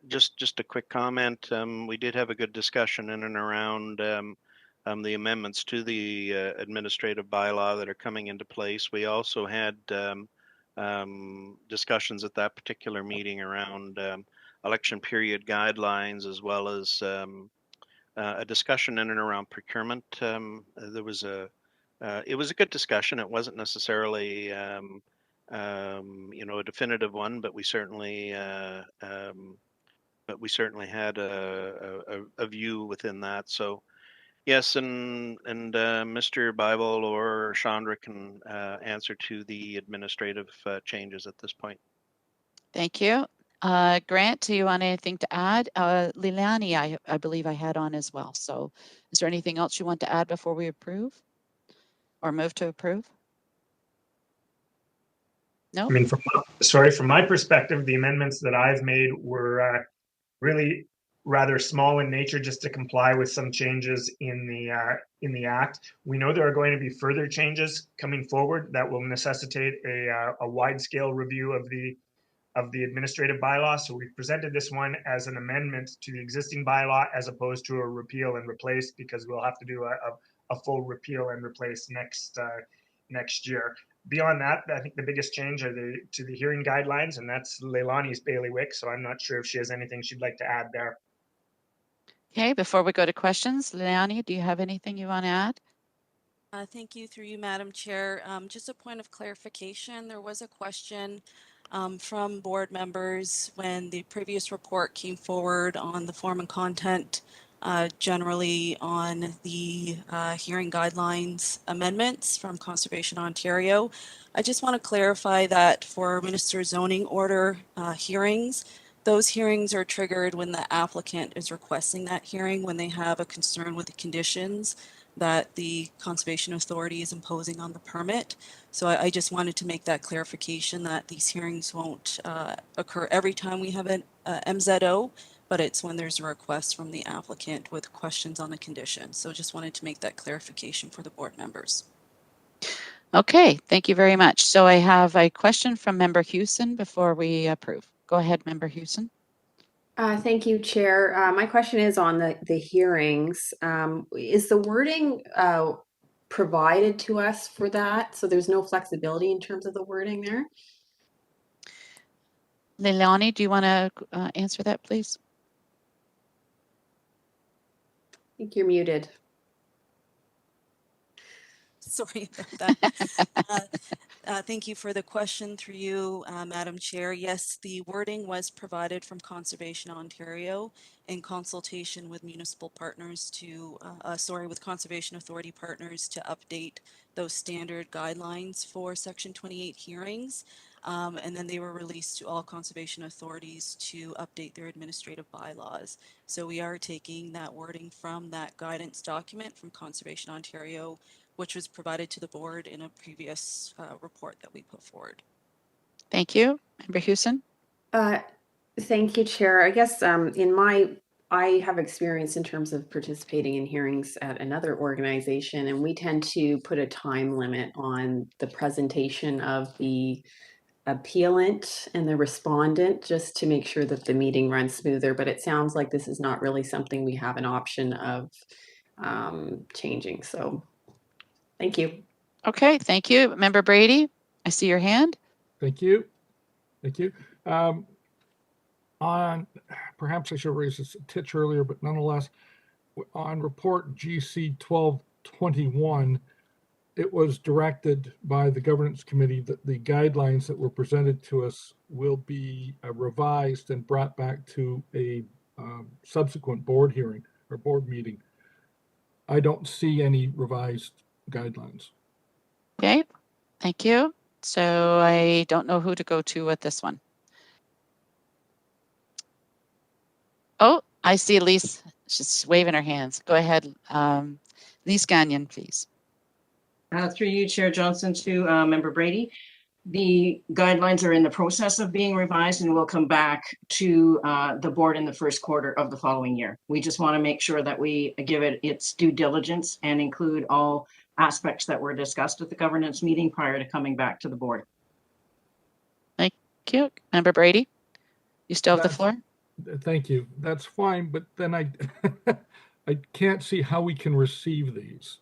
Just a quick comment. We did have a good discussion in and around the amendments to the administrative bylaw that are coming into place. We also had discussions at that particular meeting around election period guidelines, as well as a discussion in and around procurement. There was it was a good discussion. It wasn't necessarily a definitive one, but we certainly had a view within that. So yes, and Mr. Bible or Chandra can answer to the administrative changes at this point. Thank you. Grant, do you want anything to add? Leilani, I believe I had on as well. So is there anything else you want to add before we approve or move to approve? No. I mean, from my perspective, the amendments that I've made were really rather small in nature, just to comply with some changes in the act. We know there are going to be further changes coming forward that will necessitate a wide-scale review of the administrative bylaw. So we presented this one as an amendment to the existing bylaw as opposed to a repeal and replace, because we'll have to do a full repeal and replace next year. Beyond that, I think the biggest change are to the hearing guidelines, and that's Leilani's bailiwick. So I'm not sure if she has anything she'd like to add there. Okay, before we go to questions, Leilani, do you have anything you want to add? Thank you, through you, Madam Chair. Just a point of clarification. There was a question from board members when the previous report came forward on the form and content, generally on the hearing guidelines amendments from Conservation Ontario. I just want to clarify that for Minister Zoning Order hearings, those hearings are triggered when the applicant is requesting that hearing, when they have a concern with the conditions that the Conservation Authority is imposing on the permit. So I just wanted to make that clarification that these hearings won't occur every time we have an MZO, but it's when there's a request from the applicant with questions on the condition. So just wanted to make that clarification for the board members. Okay, thank you very much. So I have a question from Member Hewson before we approve. Go ahead, Member Hewson. Thank you, Chair. My question is on the hearings. Is the wording provided to us for that? So there's no flexibility in terms of the wording there? Leilani, do you want to answer that, please? I think you're muted. Sorry about that. Thank you for the question, through you, Madam Chair. Yes, the wording was provided from Conservation Ontario in consultation with municipal partners to, with Conservation Authority partners to update those standard guidelines for Section 28 hearings. And then they were released to all conservation authorities to update their administrative bylaws. So we are taking that wording from that guidance document from Conservation Ontario, which was provided to the board in a previous report that we put forward. Thank you. Member Hewson. Thank you, Chair. I guess I have experience in terms of participating in hearings at another organization, and we tend to put a time limit on the presentation of the appellant and the respondent, just to make sure that the meeting runs smoother. But it sounds like this is not really something we have an option of changing. So thank you. Okay, thank you. Member Brady, I see your hand. Thank you. Thank you. Perhaps I should raise this a titch earlier, but nonetheless, on report GC 1221, it was directed by the governance committee that the guidelines that were presented to us will be revised and brought back to a subsequent board hearing or board meeting. I don't see any revised guidelines. Okay, thank you. So I don't know who to go to with this one. Oh, I see Elise. She's waving her hands. Go ahead, Elise Gagnon, please. Through you, Chair Johnson, to Member Brady. the guidelines are in the process of being revised and will come back to the board in the first quarter of the following year. We just want to make sure that we give it its due diligence and include all aspects that were discussed at the governance meeting prior to coming back to the board. Thank you. Member Brady, you still have the floor? Thank you. That's fine, but then I can't see how we can receive these.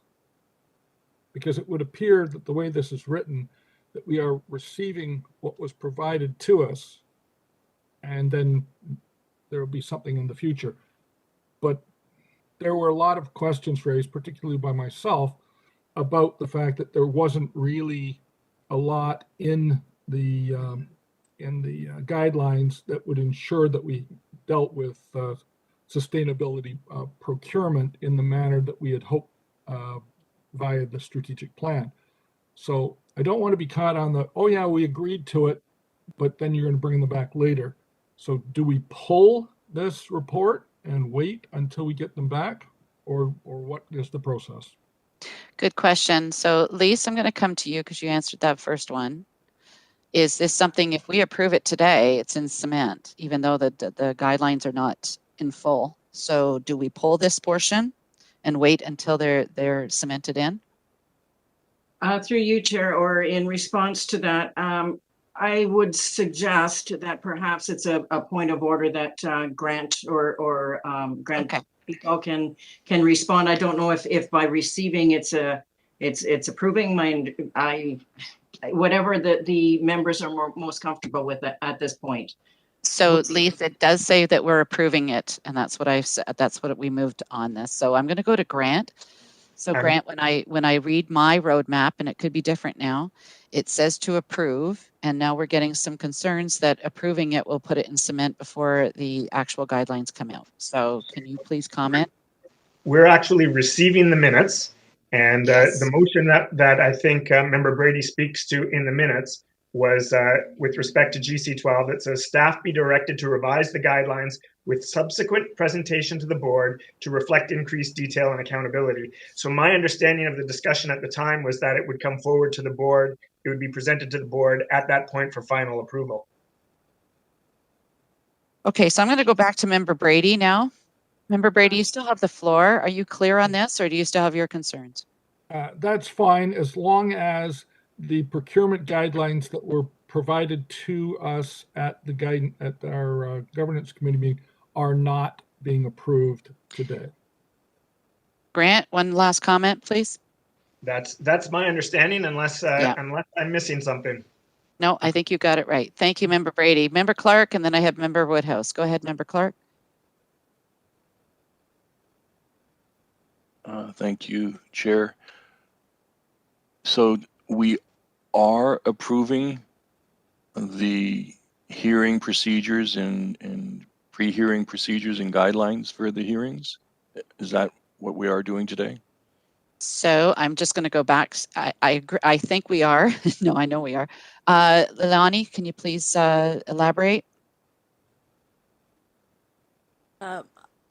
Because it would appear that the way this is written, that we are receiving what was provided to us, and then there will be something in the future. But there were a lot of questions raised, particularly by myself, about the fact that there wasn't really a lot in the guidelines that would ensure that we dealt with sustainability procurement in the manner that we had hoped via the strategic plan. So I don't want to be caught on the, oh yeah, we agreed to it, but then you're going to bring them back later. So do we pull this report and wait until we get them back, or what is the process? Good question. So Lise, I'm going to come to you because you answered that first one. Is this something, if we approve it today, it's in cement, even though the guidelines are not in full? So do we pull this portion and wait until they're cemented in? Through you, Chair, or in response to that, I would suggest that perhaps it's a point of order that Grant or Grant Pico can respond. I don't know if by receiving it's approving. Whatever the members are most comfortable with at this point. So Lise, it does say that we're approving it, and that's what I've said. That's what we moved on this. So I'm going to go to Grant. So Grant, when I read my roadmap, and it could be different now, it says to approve, and now we're getting some concerns that approving it will put it in cement before the actual guidelines come out. So can you please comment? We're actually receiving the minutes, and the motion that I think Member Brady speaks to in the minutes was with respect to GC12 that says staff be directed to revise the guidelines with subsequent presentation to the board to reflect increased detail and accountability. So my understanding of the discussion at the time was that it would come forward to the board, it would be presented to the board at that point for final approval. Okay, so I'm going to go back to Member Brady now. Member Brady, you still have the floor. Are you clear on this, or do you still have your concerns? That's fine, as long as the procurement guidelines that were provided to us at our governance committee meeting are not being approved today. Grant, one last comment, please. That's my understanding, unless unless I'm missing something. No, I think you got it right. Thank you, Member Brady. Member Clark, and then I have Member Woodhouse. Go ahead, Member Clark. Thank you, Chair. So we are approving the hearing procedures and pre-hearing procedures and guidelines for the hearings. Is that what we are doing today? So I'm just going to go back. I agree. I think we are. No, I know we are. Leilani, can you please elaborate?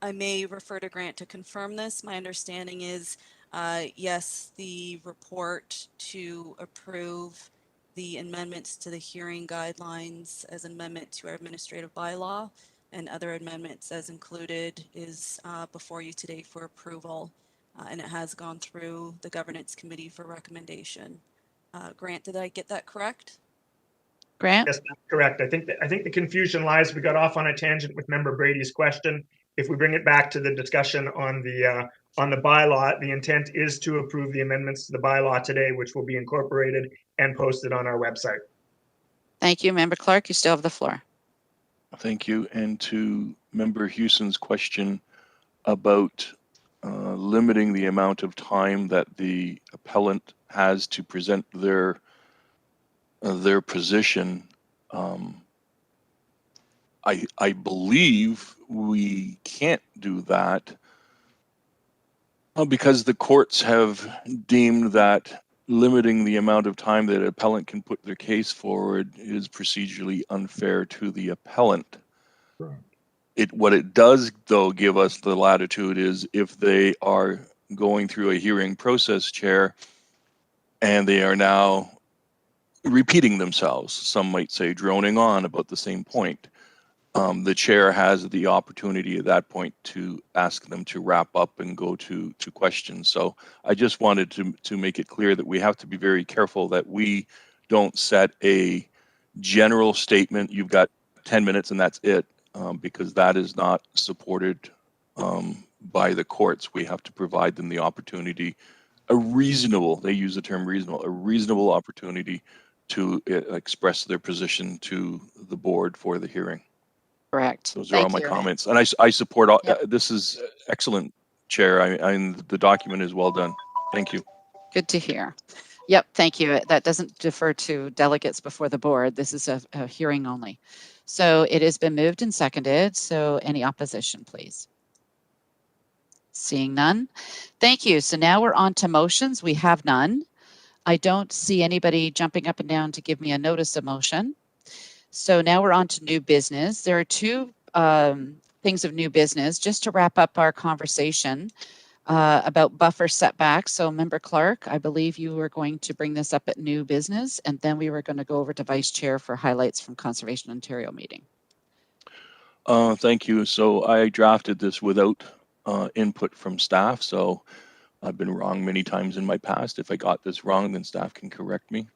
I may refer to Grant to confirm this. My understanding is, yes, the report to approve the amendments to the hearing guidelines as an amendment to our administrative bylaw and other amendments as included is before you today for approval. And it has gone through the governance committee for recommendation. Grant, did I get that correct? Grant? Yes, that's correct. I think the confusion lies, we got off on a tangent with Member Brady's question. If we bring it back to the discussion on the bylaw, the intent is to approve the amendments to the bylaw today, which will be incorporated and posted on our website. Thank you, Member Clark. You still have the floor. Thank you. And to Member Houston's question about limiting the amount of time that the appellant has to present their position, I believe we can't do that because the courts have deemed that limiting the amount of time that an appellant can put their case forward is procedurally unfair to the appellant. Right. What it does, though, give us the latitude is if they are going through a hearing process, Chair, and they are now repeating themselves. Some might say droning on about the same point. The chair has the opportunity at that point to ask them to wrap up and go to questions. So I just wanted to make it clear that we have to be very careful that we don't set a general statement. You've got 10 minutes and that's it, because that is not supported by the courts. We have to provide them the opportunity, a reasonable, they use the term reasonable, a reasonable opportunity to express their position to the board for the hearing. Correct. Those are all my comments. And I support all, this is excellent, Chair. The document is well done. Thank you. Good to hear. Yep, thank you. That doesn't defer to delegates before the board. This is a hearing only. So it has been moved and seconded. So any opposition, please? Seeing none. Thank you. So now we're on to motions. We have none. I don't see anybody jumping up and down to give me a notice of motion. So now we're on to new business. There are two things of new business just to wrap up our conversation about buffer setbacks. So Member Clark, I believe you were going to bring this up at new business, and then we were going to go over to Vice Chair for highlights from Conservation Ontario meeting. Thank you. So I drafted this without input from staff. So I've been wrong many times in my past. If I got this wrong, then staff can correct me.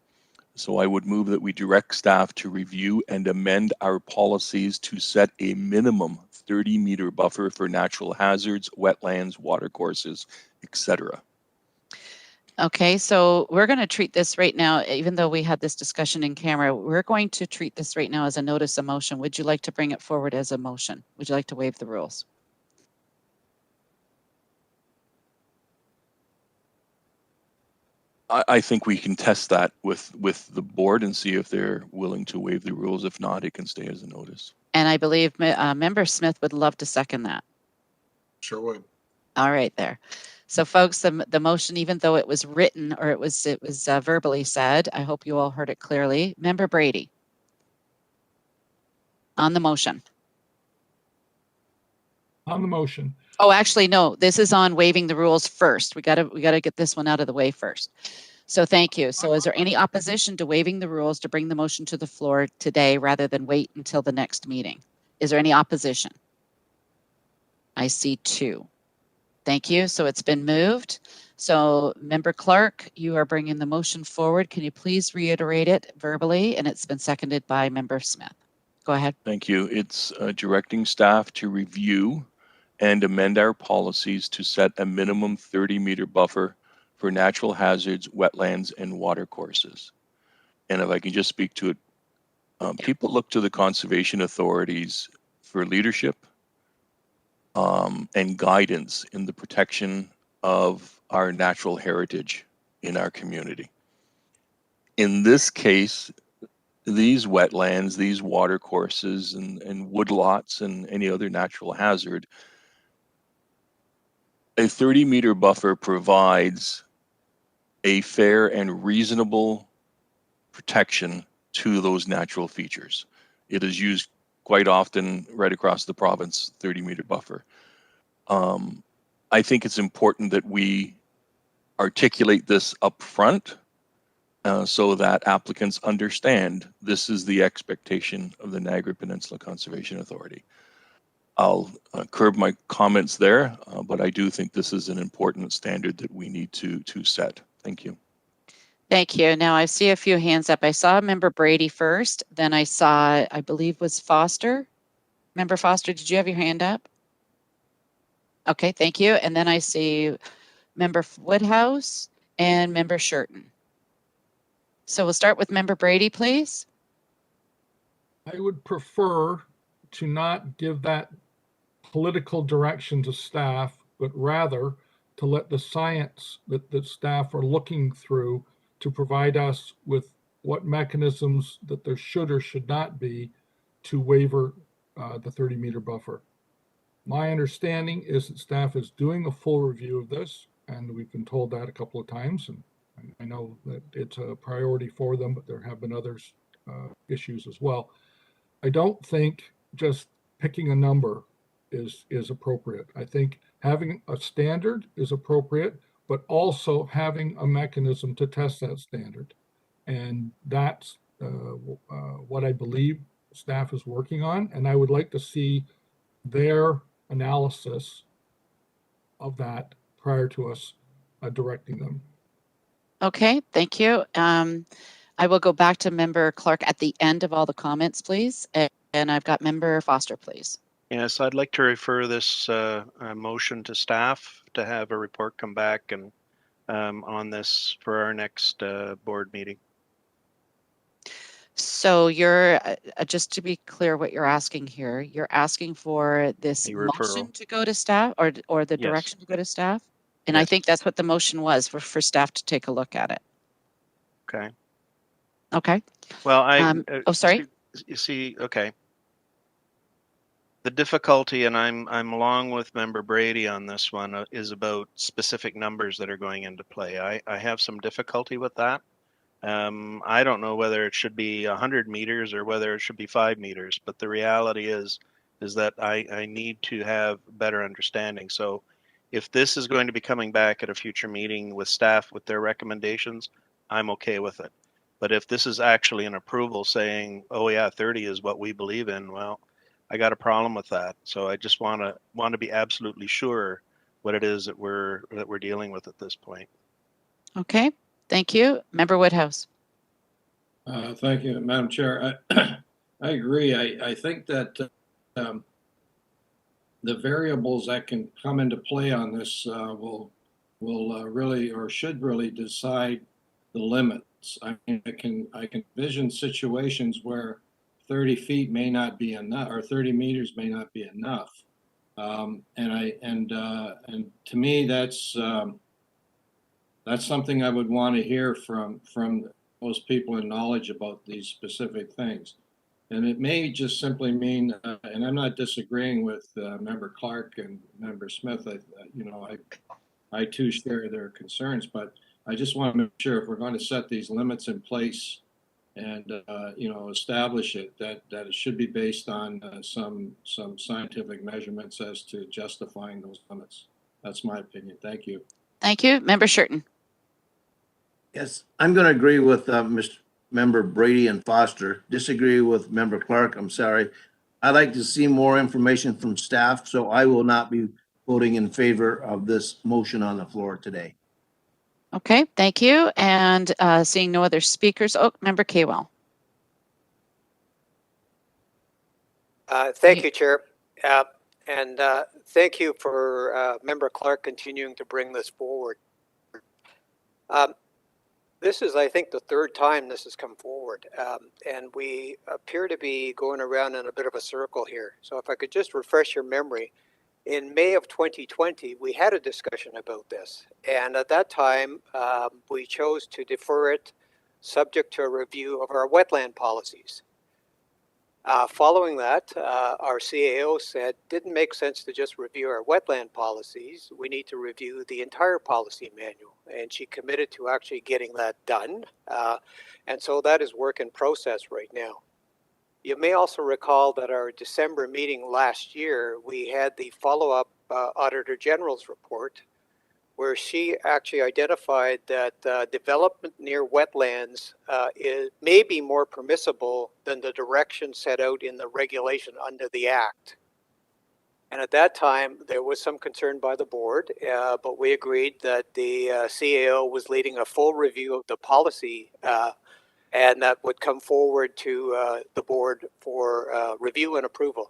So I would move that we direct staff to review and amend our policies to set a minimum 30-meter buffer for natural hazards, wetlands, watercourses, etc. Okay, so we're going to treat this right now, even though we had this discussion in camera, we're going to treat this right now as a notice of motion. Would you like to bring it forward as a motion? Would you like to waive the rules? I think we can test that with the board and see if they're willing to waive the rules. If not, it can stay as a notice. And I believe Member Smith would love to second that. Sure would. All right there. So folks, the motion, even though it was written or it was verbally said, I hope you all heard it clearly. Member Brady. On the motion. On the motion. Oh, actually, no, this is on waiving the rules first. We gotta get this one out of the way first. So thank you. So is there any opposition to waiving the rules to bring the motion to the floor today rather than wait until the next meeting? Is there any opposition? I see two. Thank you. So it's been moved. So Member Clark, you are bringing the motion forward. Can you please reiterate it verbally? And it's been seconded by Member Smith. Go ahead. Thank you. It's directing staff to review and amend our policies to set a minimum 30-meter buffer for natural hazards, wetlands, and watercourses. And if I can just speak to it, people look to the conservation authorities for leadership and guidance in the protection of our natural heritage in our community. In this case, these wetlands, these watercourses, and woodlots, and any other natural hazard, a 30-meter buffer provides a fair and reasonable protection to those natural features. It is used quite often right across the province, 30-meter buffer. I think it's important that we articulate this up front so that applicants understand this is the expectation of the Niagara Peninsula Conservation Authority. I'll curb my comments there, but I do think this is an important standard that we need to set. Thank you. Thank you. Now I see a few hands up. I saw Member Brady first, then I saw, I believe was Foster. Member Foster, did you have your hand up? Okay, thank you. And then I see Member Woodhouse and Member Shurton. So we'll start with Member Brady, please. I would prefer to not give that political direction to staff, but rather to let the science that staff are looking through to provide us with what mechanisms that there should or should not be to waiver the 30-meter buffer. My understanding is that staff is doing a full review of this, and we've been told that a couple of times, and I know that it's a priority for them, but there have been others issues as well. I don't think just picking a number is appropriate. I think having a standard is appropriate, but also having a mechanism to test that standard. And that's what I believe staff is working on. And I would like to see their analysis of that prior to us directing them. Okay, thank you. I will go back to Member Clark at the end of all the comments, please. And I've got Member Foster, please. Yes, I'd like to refer this motion to staff to have a report come back and on this for our next board meeting. So you're, just to be clear what you're asking here, you're asking for this A motion referral. to go to staff or the Yes. direction to go to staff? And I Yes. think that's what the motion was, for staff to take a look at it. Okay. Okay. Well, oh, sorry. You see, okay. The difficulty, and I'm along with Member Brady on this one, is about specific numbers that are going into play. I have some difficulty with that. I don't know whether it should be 100 meters or whether it should be 5 meters, but the reality is that I need to have better understanding. So if this is going to be coming back at a future meeting with staff with their recommendations, I'm okay with it. But if this is actually an approval saying, oh yeah, 30 is what we believe in, well, I got a problem with that. So I just want to be absolutely sure what it is that we're dealing with at this point. Okay, thank you. Member Woodhouse. Thank you, Madam Chair. I agree. I think that the variables that can come into play on this will really, or should really, decide the limits. I mean, I can envision situations where 30 feet may not be enough, or 30 meters may not be enough. And to me, that's something I would want to hear from most people in knowledge about these specific things. And it may just simply mean, and I'm not disagreeing with Member Clark and Member Smith. I too share their concerns, but I just want to make sure if we're going to set these limits in place and establish it, that it should be based on some scientific measurements as to justifying those limits. That's my opinion. Thank you. Thank you, Member Shurton. Yes, I'm going to agree with Mr. Member Brady and Foster. Disagree with Member Clark. I'm sorry. I'd like to see more information from staff, so I will not be voting in favor of this motion on the floor today. Okay, thank you. And seeing no other speakers, Member Kaywell. Thank you, Chair. And thank you for Member Clark continuing to bring this forward. This is, I think, the third time this has come forward, and we appear to be going around in a bit of a circle here. So if I could just refresh your memory, in May of 2020, we had a discussion about this. And at that time, we chose to defer it subject to a review of our wetland policies. Following that, our CAO said, didn't make sense to just review our wetland policies. We need to review the entire policy manual. And she committed to actually getting that done. And so that is work in process right now. You may also recall that our December meeting last year, we had the follow-up Auditor General's report, where she actually identified that development near wetlands may be more permissible than the direction set out in the regulation under the Act. And at that time, there was some concern by the board, but we agreed that the CAO was leading a full review of the policy and that would come forward to the board for review and approval.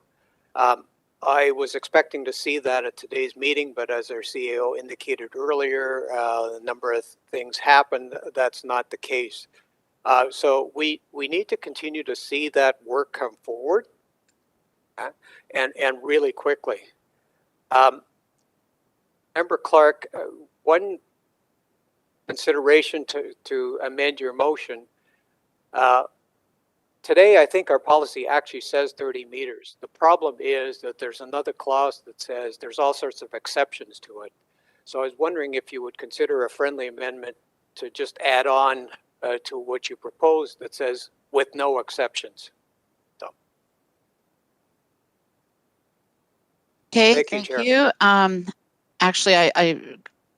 I was expecting to see that at today's meeting, but as our CEO indicated earlier, a number of things happened. That's not the case. So we need to continue to see that work come forward and really quickly. Member Clark, one consideration to amend your motion. Today, I think our policy actually says 30 meters. The problem is that there's another clause that says there's all sorts of exceptions to it. So I was wondering if you would consider a friendly amendment to just add on to what you proposed that says with no exceptions. So. Okay, thank you. Actually,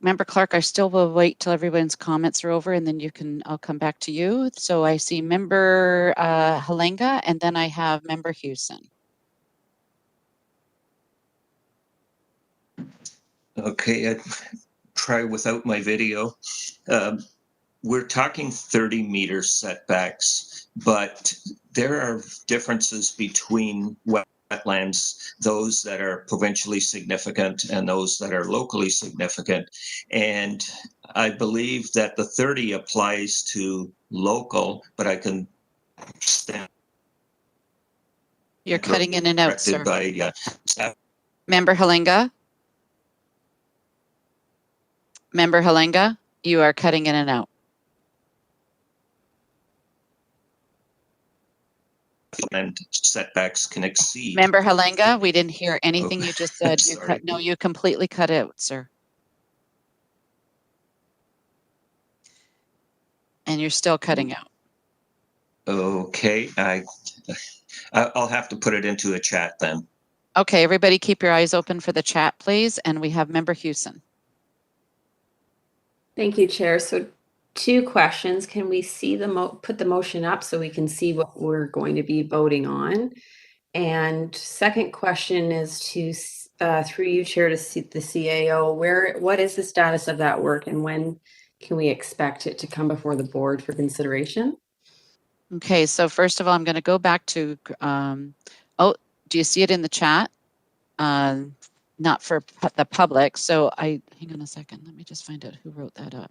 Member Clark, I still will wait till everyone's comments are over and then I'll come back to you. So I see Member Halenga and then I have Member Hewson. Okay, I try without my video. We're talking 30-meter setbacks, but there are differences between wetlands, those that are provincially significant and those that are locally significant. And I believe that the 30 applies to local, but I can stand. You're cutting in and out, sir. By, Member Halenga? Member Halenga, you are cutting in and out. And setbacks can exceed. Member Halenga, we didn't hear anything you just said. You completely cut out, sir. And you're still cutting out. Okay, I'll have to put it into a chat then. Okay, everybody keep your eyes open for the chat, please. And we have Member Hewson. Thank you, Chair. So 2 questions. Can we see put the motion up so we can see what we're going to be voting on? And second question is to, through you, Chair, to see the CAO, what is the status of that work and when can we expect it to come before the board for consideration? Okay, so first of all, I'm going to go back to, oh, do you see it in the chat? Not for the public. So hang on a second. Let me just find out who wrote that up.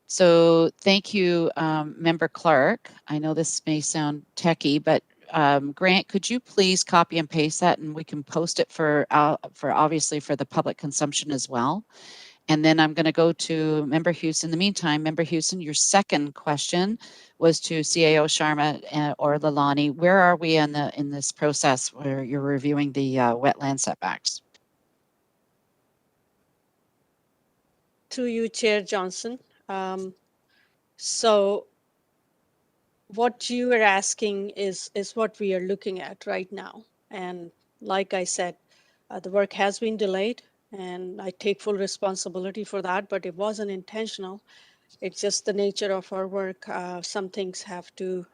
So thank you, Member Clark. I know this may sound techie, but Grant, could you please copy and paste that and we can post it for obviously for the public consumption as well. And then I'm going to go to Member Hewson. In the meantime, Member Hewson, your second question was to CAO Sharma or Lalani. Where are we in this process where you're reviewing the wetland setbacks? To you, Chair Johnson. So what you are asking is what we are looking at right now. And like I said, the work has been delayed and I take full responsibility for that, but it wasn't intentional. It's just the nature of our work. Some things have to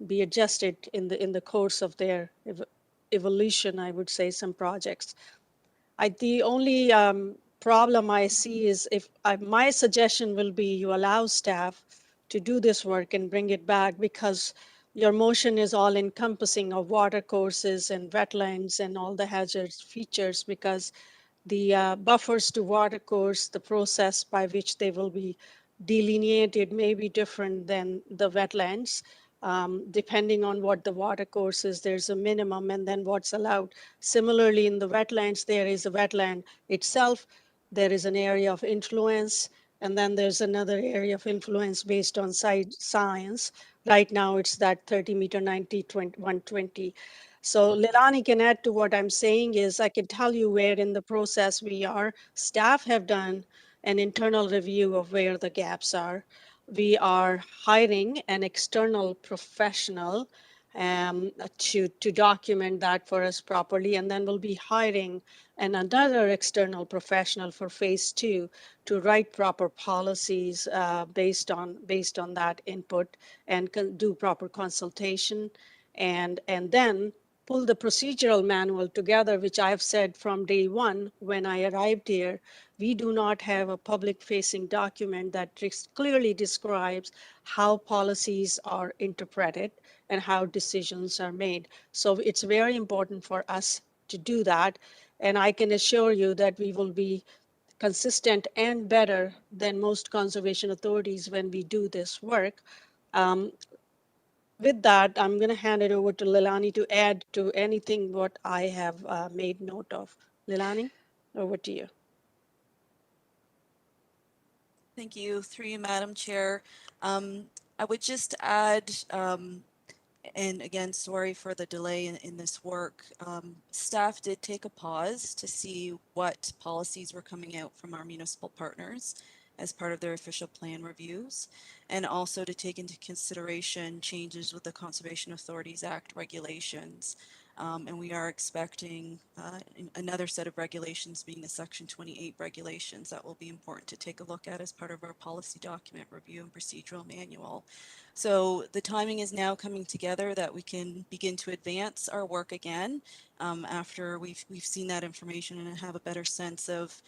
be adjusted in the course of their evolution, I would say, some projects. The only problem I see is my suggestion will be you allow staff to do this work and bring it back, because your motion is all encompassing of water courses and wetlands and all the hazard features, because the buffers to water course, the process by which they will be delineated may be different than the wetlands. Depending on what the water course is, there's a minimum and then what's allowed. Similarly, in the wetlands, there is a wetland itself, there is an area of influence, and then there's another area of influence based on science. Right now, it's that 30 meter, 90, 20, 120. So Lilani can add to what I'm saying is I can tell you where in the process we are. Staff have done an internal review of where the gaps are. We are hiring an external professional to document that for us properly, and then we'll be hiring another external professional for phase 2 to write proper policies based on that input and do proper consultation, and then pull the procedural manual together, which I've said from day one when I arrived here. We do not have a public-facing document that clearly describes how policies are interpreted and how decisions are made. So it's very important for us to do that. And I can assure you that we will be consistent and better than most conservation authorities when we do this work. With that, I'm going to hand it over to Lilani to add to anything what I have made note of. Lilani, over to you. Thank you. Through you, Madam Chair. I would just add, and again, sorry for the delay in this work. Staff did take a pause to see what policies were coming out from our municipal partners as part of their official plan reviews, and also to take into consideration changes with the Conservation Authorities Act regulations. And we are expecting another set of regulations, being the Section 28 regulations, that will be important to take a look at as part of our policy document review and procedural manual. So the timing is now coming together that we can begin to advance our work again after we've seen that information and have a better sense of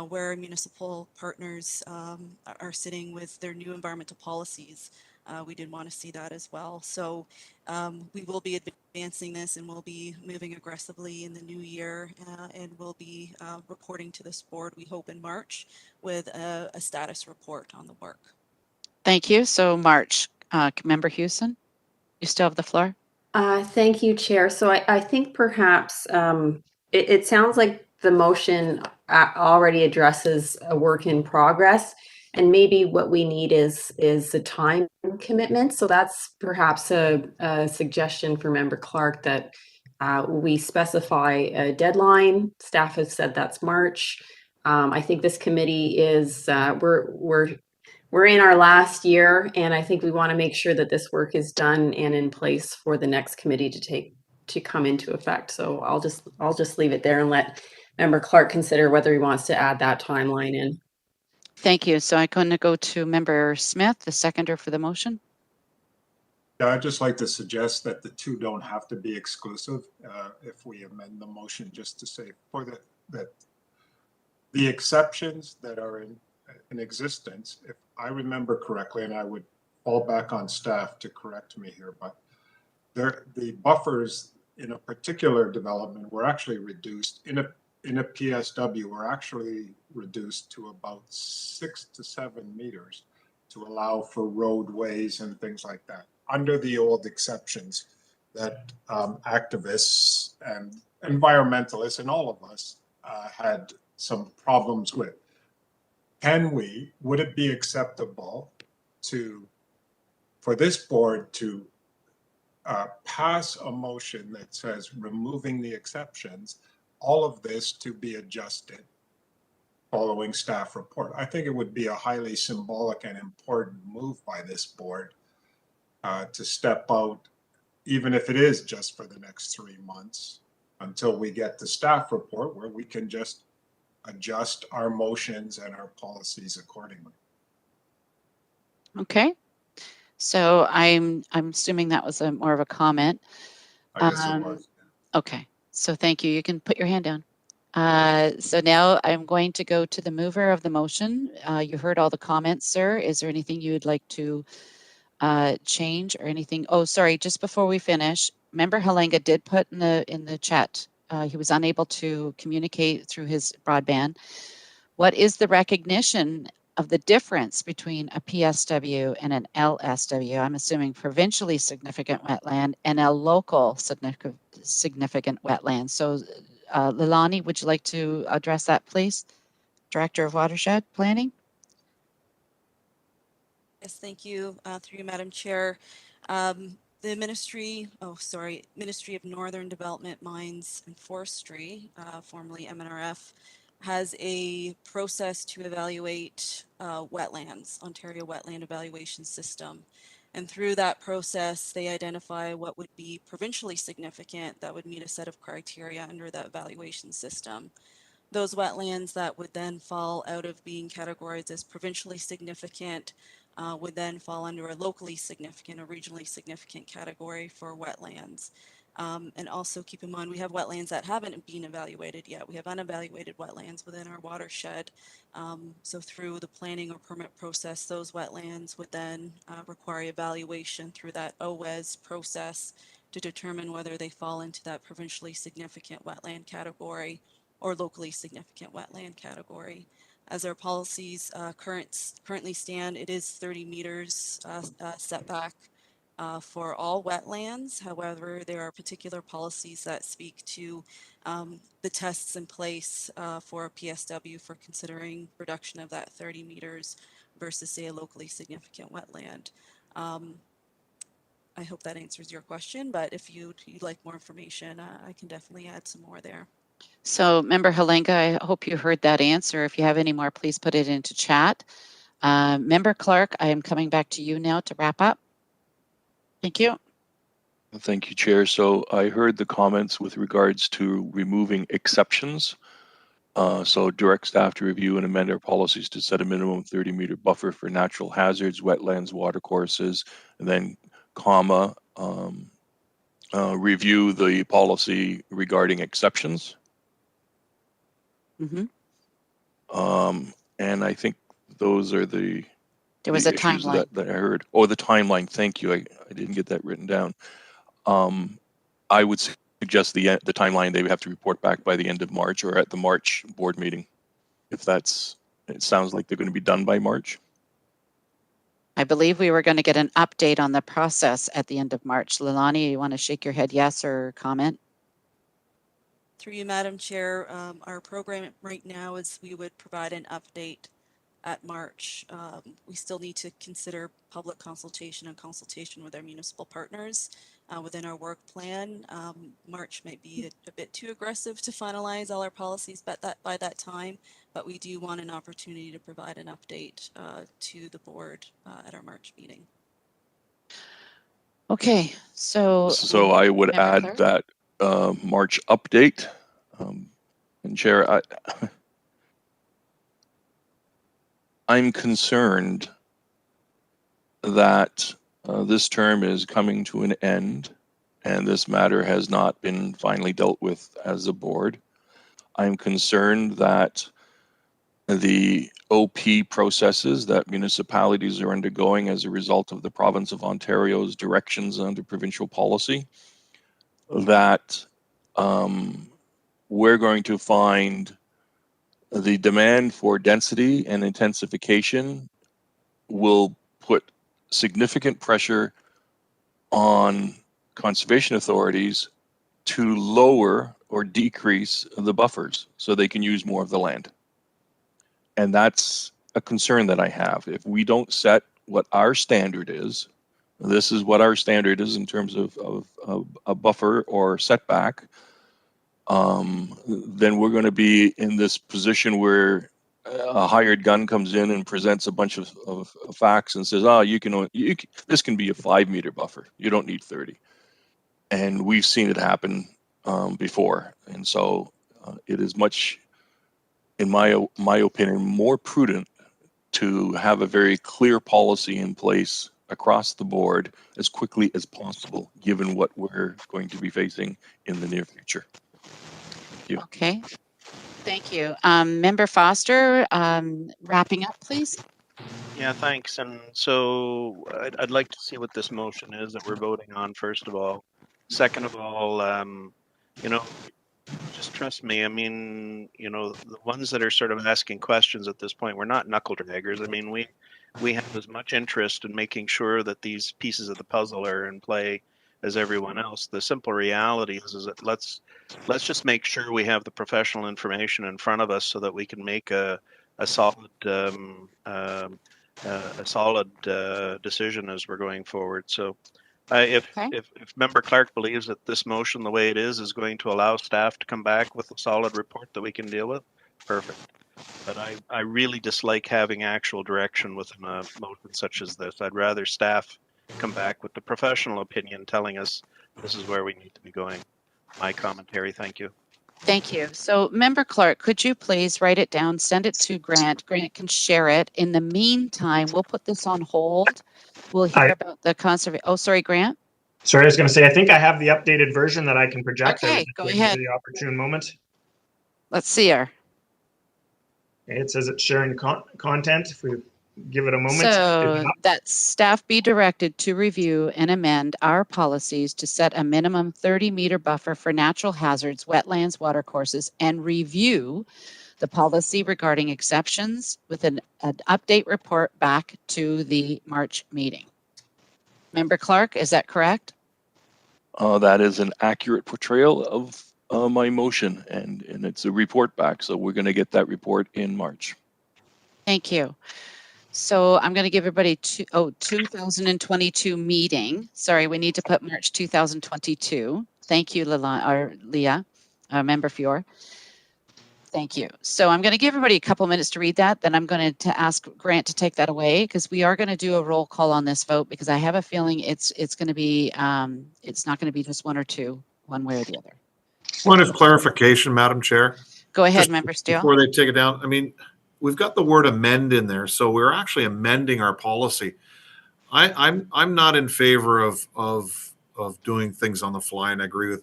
where our municipal partners are sitting with their new environmental policies. We did want to see that as well. So we will be advancing this, and we'll be moving aggressively in the new year, and we'll be reporting to this board, we hope, in March with a status report on the work. Thank you. So March, Member Hewson, you still have the floor. Thank you, Chair. So I think perhaps it sounds like the motion already addresses a work in progress, and maybe what we need is a time commitment. So that's perhaps a suggestion for Member Clark that we specify a deadline. Staff has said that's March. I think this committee is we're in our last year, and I think we want to make sure that this work is done and in place for the next committee to come into effect. So I'll just leave it there and let Member Clark consider whether he wants to add that timeline in. Thank you. So I'm going to go to Member Smith, the seconder for the motion. Yeah, I'd just like to suggest that the two don't have to be exclusive. If we amend the motion just to say that the exceptions that are in existence, if I remember correctly, and I would fall back on staff to correct me here, but the buffers in a particular development were actually reduced in a PSW were actually reduced to about 6 to 7 meters to allow for roadways and things like that, under the old exceptions that activists and environmentalists and all of us had some problems with. Would it be acceptable for this board to pass a motion that says removing the exceptions, all of this to be adjusted following staff report? I think it would be a highly symbolic and important move by this board to step out, even if it is just for the next 3 months, until we get the staff report where we can just adjust our motions and our policies accordingly. Okay. So I'm assuming that was more of a comment. I guess it was. Okay. So thank you. You can put your hand down. So now I'm going to go to the mover of the motion. You heard all the comments, sir. Is there anything you would like to change or anything? Oh, sorry. Just before we finish, Member Halenga did put in the chat. He was unable to communicate through his broadband. What is the recognition of the difference between a PSW and an LSW? I'm assuming provincially significant wetland and a local significant wetland. So Lilani, would you like to address that, please? Director of Watershed Planning. Yes, thank you. Through you, Madam Chair. The Ministry of Northern Development, Mines and Forestry, formerly MNRF, has a process to evaluate wetlands, Ontario Wetland Evaluation System. And through that process, they identify what would be provincially significant that would meet a set of criteria under that evaluation system. Those wetlands that would then fall out of being categorized as provincially significant would then fall under a locally significant or regionally significant category for wetlands. And also keep in mind, we have wetlands that haven't been evaluated yet. We have unevaluated wetlands within our watershed. So through the planning or permit process, those wetlands would then require evaluation through that OWES process to determine whether they fall into that provincially significant wetland category or locally significant wetland category. As our policies currently stand, it is 30 meters setback for all wetlands. However, there are particular policies that speak to the tests in place for a PSW for considering reduction of that 30 meters versus, say, a locally significant wetland. I hope that answers your question, but if you'd like more information, I can definitely add some more there. So Member Halenga, I hope you heard that answer. If you have any more, please put it into chat. Member Clark, I am coming back to you now to wrap up. Thank you. Thank you, Chair. So I heard the comments with regards to removing exceptions. So direct staff to review and amend our policies to set a minimum 30-meter buffer for natural hazards, wetlands, watercourses, and then comma, review the policy regarding exceptions. Mm-hmm. And I think those are the There was a issues timeline. that I heard. Oh, the timeline. Thank you. I didn't get that written down. I would suggest the timeline they would have to report back by the end of March or at the March board meeting. If that's, it sounds like they're going to be done by March. I believe we were going to get an update on the process at the end of March. Leilani, you want to shake your head yes or comment? Through you, Madam Chair, our program right now is we would provide an update at March. We still need to consider public consultation and consultation with our municipal partners within our work plan. March might be a bit too aggressive to finalize all our policies by that time, but we do want an opportunity to provide an update to the board at our March meeting. Okay, so I would add Clerk? that March update. And Chair, I'm concerned that this term is coming to an end and this matter has not been finally dealt with as a board. I'm concerned that the OP processes that municipalities are undergoing as a result of the province of Ontario's directions under provincial policy, that we're going to find the demand for density and intensification will put significant pressure on conservation authorities to lower or decrease the buffers so they can use more of the land. And that's a concern that I have. If we don't set what our standard is, this is what our standard is in terms of a buffer or setback, then we're going to be in this position where a hired gun comes in and presents a bunch of facts and says, oh, this can be a 5-meter buffer. You don't need 30. And we've seen it happen before. And so it is much, in my opinion, more prudent to have a very clear policy in place across the board as quickly as possible, given what we're going to be facing in the near future. Thank you. Okay, thank you. Member Foster, wrapping up, please. Yeah, thanks. And so I'd like to see what this motion is that we're voting on, first of all. Second of all, just trust me. I mean, the ones that are sort of asking questions at this point, we're not knuckle draggers. I mean, we have as much interest in making sure that these pieces of the puzzle are in play as everyone else. The simple reality is that let's just make sure we have the professional information in front of us so that we can make a solid decision as we're going forward. So if Member Clark believes that this motion, the way it is going to allow staff to come back with a solid report that we can deal with, perfect. But I really dislike having actual direction within a motion such as this. I'd rather staff come back with the professional opinion telling us this is where we need to be going. My commentary, thank you. Thank you. So Member Clark, could you please write it down, send it to Grant. Grant can share it. In the meantime, we'll put this on hold. We'll hear about the conservation. Oh, sorry, Grant. Sorry, I was going to say, I think I have the updated version that I can project. Okay, go ahead. The opportune moment. Let's see her. It says it's sharing content. If we give it a moment. So that staff be directed to review and amend our policies to set a minimum 30-meter buffer for natural hazards, wetlands, watercourses, and review the policy regarding exceptions with an update report back to the March meeting. Member Clark, is that correct? That is an accurate portrayal of my motion, and it's a report back. So we're going to get that report in March. Thank you. So I'm going to give everybody 2022 meeting. Sorry, we need to put March 2022. Thank you, Leah, Member Fior. Thank you. So I'm going to give everybody a couple minutes to read that. Then I'm going to ask Grant to take that away, because we are going to do a roll call on this vote, because I have a feeling it's going to be it's not going to be just one or two, one way or the other. Point of clarification, Madam Chair. Go ahead, Just Member Steele. before they take it down, I mean, we've got the word amend in there, so we're actually amending our policy. I'm not in favor of doing things on the fly, and I agree with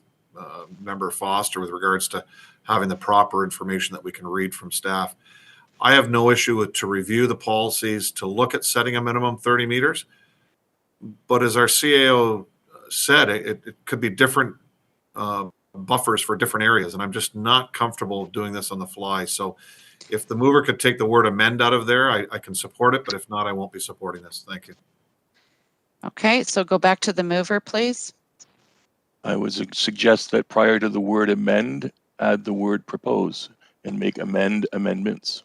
Member Foster with regards to having the proper information that we can read from staff. I have no issue with to review the policies, to look at setting a minimum 30 meters. But as our CAO said, it could be different buffers for different areas, and I'm just not comfortable doing this on the fly. So if the mover could take the word amend out of there, I can support it, but if not, I won't be supporting this. Thank you. Okay, so go back to the mover, please. I would suggest that prior to the word amend, add the word propose and make amendments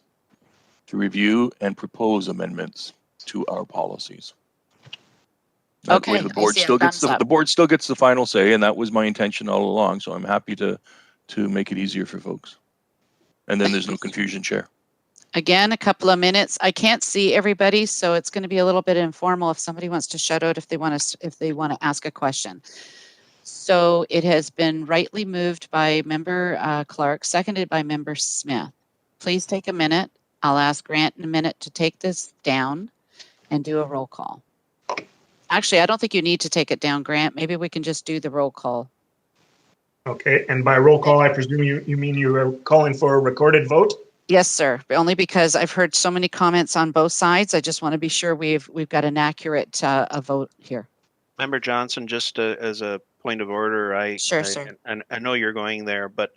to review and propose amendments to our policies. That way Okay, the board I see a still gets thumbs up. the board still gets the final say, and that was my intention all along. So I'm happy to make it easier for folks. And then there's no confusion, Chair. Again, a couple of minutes. I can't see everybody, so it's going to be a little bit informal if somebody wants to shout out if they want to ask a question. So it has been rightly moved by Member Clark, seconded by Member Smith. Please take a minute. I'll ask Grant in a minute to take this down and do a roll call. Actually, I don't think you need to take it down, Grant. Maybe we can just do the roll call. Okay, and by roll call, I presume you mean you are calling for a recorded vote? Yes, sir. Only because I've heard so many comments on both sides. I just want to be sure we've got an accurate a vote here. Member Johnson, just as a point of order, Sure, sir. I know you're going there, but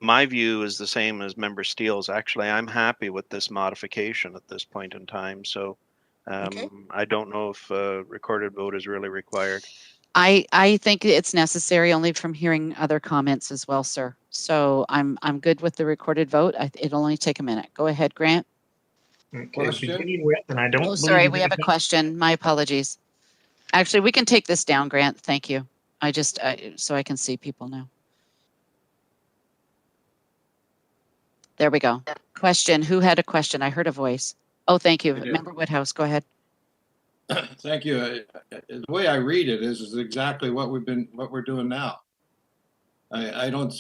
my view is the same as Member Steele's. Actually, I'm happy with this modification at this point in time. So Okay. I don't know if a recorded vote is really required. I think it's necessary only from hearing other comments as well, sir. So I'm good with the recorded vote. It'll only take a minute. Go ahead, Grant. Okay, beginning with, and I don't Oh, believe sorry, you we guys have a question. My apologies. Actually, we can take this down, Grant. Thank you. I just so I can see people now. There we go. Question. Who had a question? I heard a voice. Oh, thank you. Member Woodhouse, go ahead. Thank you. The way I read it is exactly what we're doing now. I don't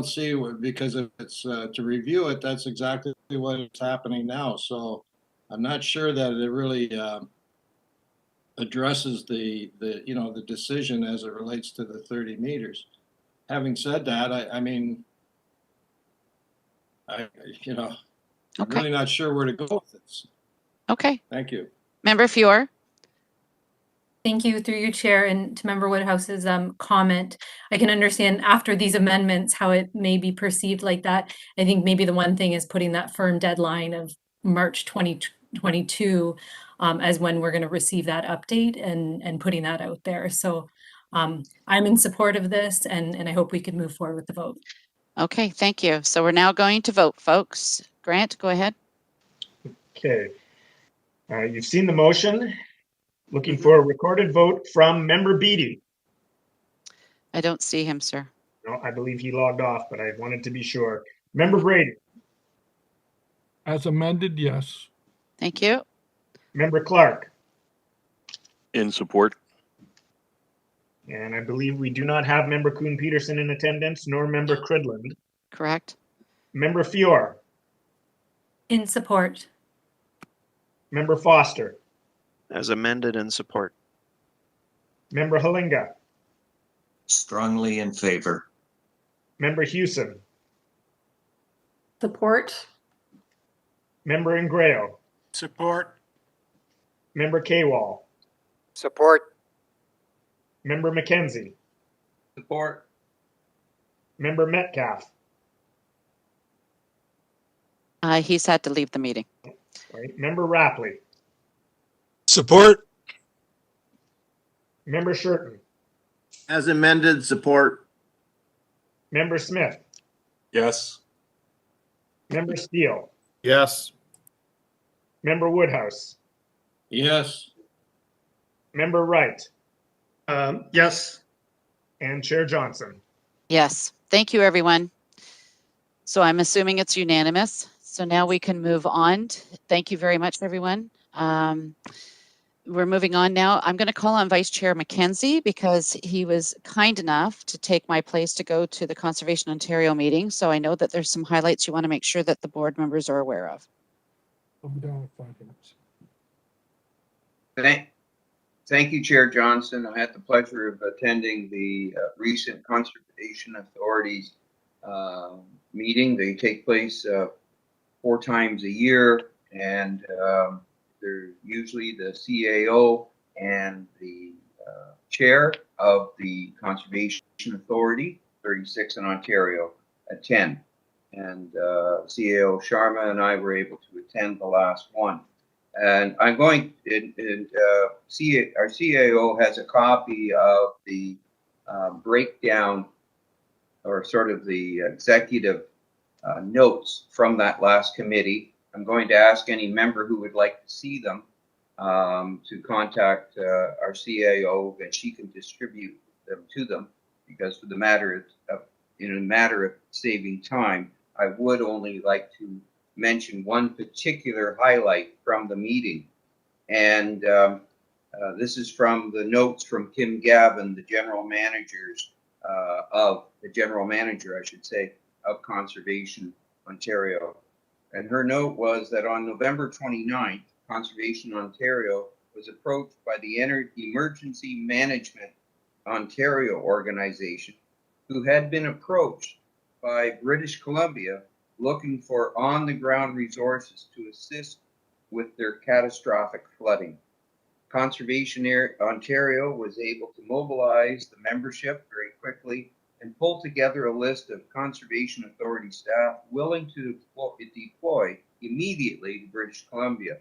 see because if it's to review it, that's exactly what is happening now. So I'm not sure that it really addresses the decision as it relates to the 30 meters. Having said that, I'm really not sure where to go with this. Okay. Thank you. Member Fior. Thank you through your chair, and to Member Woodhouse's comment. I can understand after these amendments how it may be perceived like that. I think maybe the one thing is putting that firm deadline of March 2022 as when we're going to receive that update and putting that out there. So I'm in support of this, and I hope we can move forward with the vote. Okay, thank you. So we're now going to vote, folks. Grant, go ahead. Okay. You've seen the motion. Looking for a recorded vote from Member Beatty. I don't see him, sir. No, I believe he logged off, but I wanted to be sure. Member Brady. As amended, yes. Thank you. Member Clark. In support. And I believe we do not have Member Kuhn-Peterson in attendance, nor Member Cridland. Correct. Member Fior. In support. Member Foster. As amended, in support. Member Halinga. Strongly in favor. Member Hewson. Support. Member Ingrao. Support. Member Kwal. Support. Member McKenzie. Support. Member Metcalf. He's had to leave the meeting. Right. Member Rapley. Support. Member Shurton. As amended, support. Member Smith. Yes. Member Steele. Yes. Member Woodhouse. Yes. Member Wright. Yes. And Chair Johnson. Yes. Thank you, everyone. So I'm assuming it's unanimous. So now we can move on. Thank you very much, everyone. We're moving on now. I'm going to call on Vice Chair Mackenzie because he was kind enough to take my place to go to the Conservation Ontario meeting. So I know that there's some highlights you want to make sure that the board members are aware of. I'll be down in 5 minutes. Thank you, Chair Johnson. I had the pleasure of attending the recent Conservation Authorities meeting. They take place 4 times a year, and they're usually the CAO and the chair of the Conservation Authority, 36 in Ontario, attend. And CAO Sharma and I were able to attend the last one. And I'm going, our CAO has a copy of the breakdown or sort of the executive notes from that last committee. I'm going to ask any member who would like to see them to contact our CAO, and she can distribute them to them, because for the matter of, in a matter of saving time, I would only like to mention one particular highlight from the meeting. And this is from the notes from Kim Gavin, the general manager, I should say, of Conservation Ontario. And her note was that on November 29th, Conservation Ontario was approached by the Emergency Management Ontario organization, who had been approached by British Columbia looking for on-the-ground resources to assist with their catastrophic flooding. Conservation Ontario was able to mobilize the membership very quickly and pull together a list of Conservation Authority staff willing to deploy immediately to British Columbia.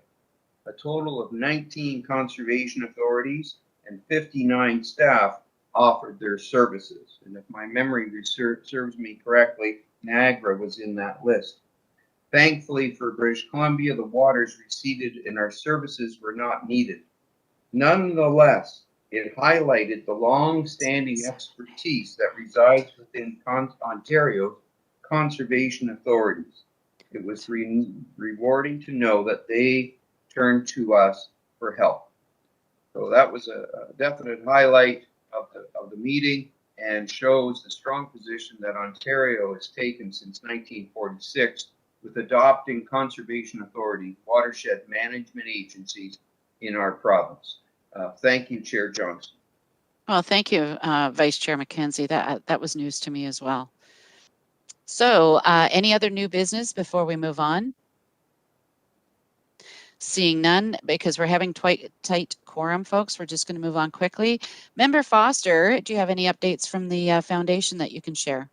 A total of 19 conservation authorities and 59 staff offered their services. And if my memory serves me correctly, Niagara was in that list. Thankfully for British Columbia, the waters receded and our services were not needed. Nonetheless, it highlighted the long-standing expertise that resides within Ontario's conservation authorities. It was rewarding to know that they turned to us for help. So that was a definite highlight of the meeting, and shows the strong position that Ontario has taken since 1946 with adopting conservation authority watershed management agencies in our province. Thank you, Chair Johnson. Well, thank you, Vice Chair Mackenzie. That was news to me as well. So any other new business before we move on? Seeing none, because we're having tight quorum, folks, we're just going to move on quickly. Member Foster, do you have any updates from the foundation that you can share?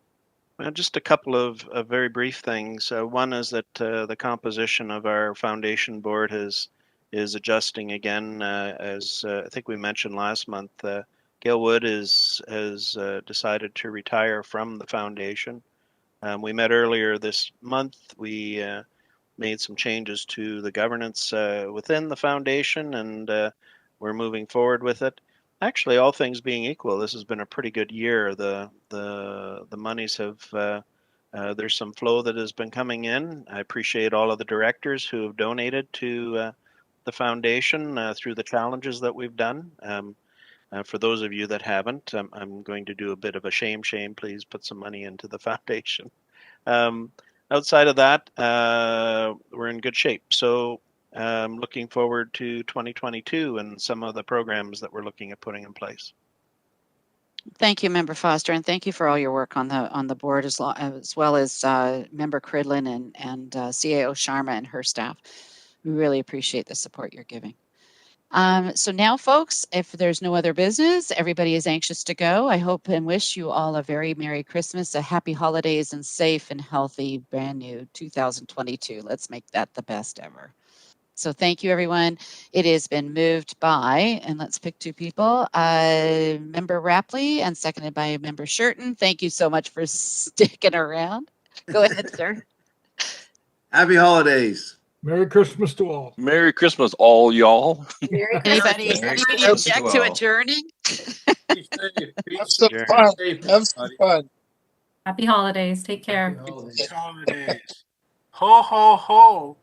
Well, just a couple of very brief things. One is that the composition of our foundation board is adjusting again. As I think we mentioned last month, Gail Wood has decided to retire from the foundation. We met earlier this month. We made some changes to the governance within the foundation, and we're moving forward with it. Actually, all things being equal, this has been a pretty good year. The monies have there's some flow that has been coming in. I appreciate all of the directors who have donated to the foundation through the challenges that we've done. For those of you that haven't, I'm going to do a bit of a shame. Please put some money into the foundation. Outside of that, we're in good shape. So looking forward to 2022 and some of the programs that we're looking at putting in place. Thank you, Member Foster, and thank you for all your work on the board, as well as Member Cridlin and CAO Sharma and her staff. We really appreciate the support you're giving. So now, folks, if there's no other business, everybody is anxious to go. I hope and wish you all a very Merry Christmas, a happy holidays, and safe and healthy brand new 2022. Let's make that the best ever. So thank you, everyone. It has been moved by, and let's pick 2 people, Member Rapley and seconded by Member Shurton. Thank you so much for sticking around. Go ahead, sir. Happy holidays. Merry Christmas to all. Merry Christmas, all y'all. Anybody object to adjourning? Have some fun. Have some fun. Happy holidays. Take care. Happy holidays. Ho, ho, ho.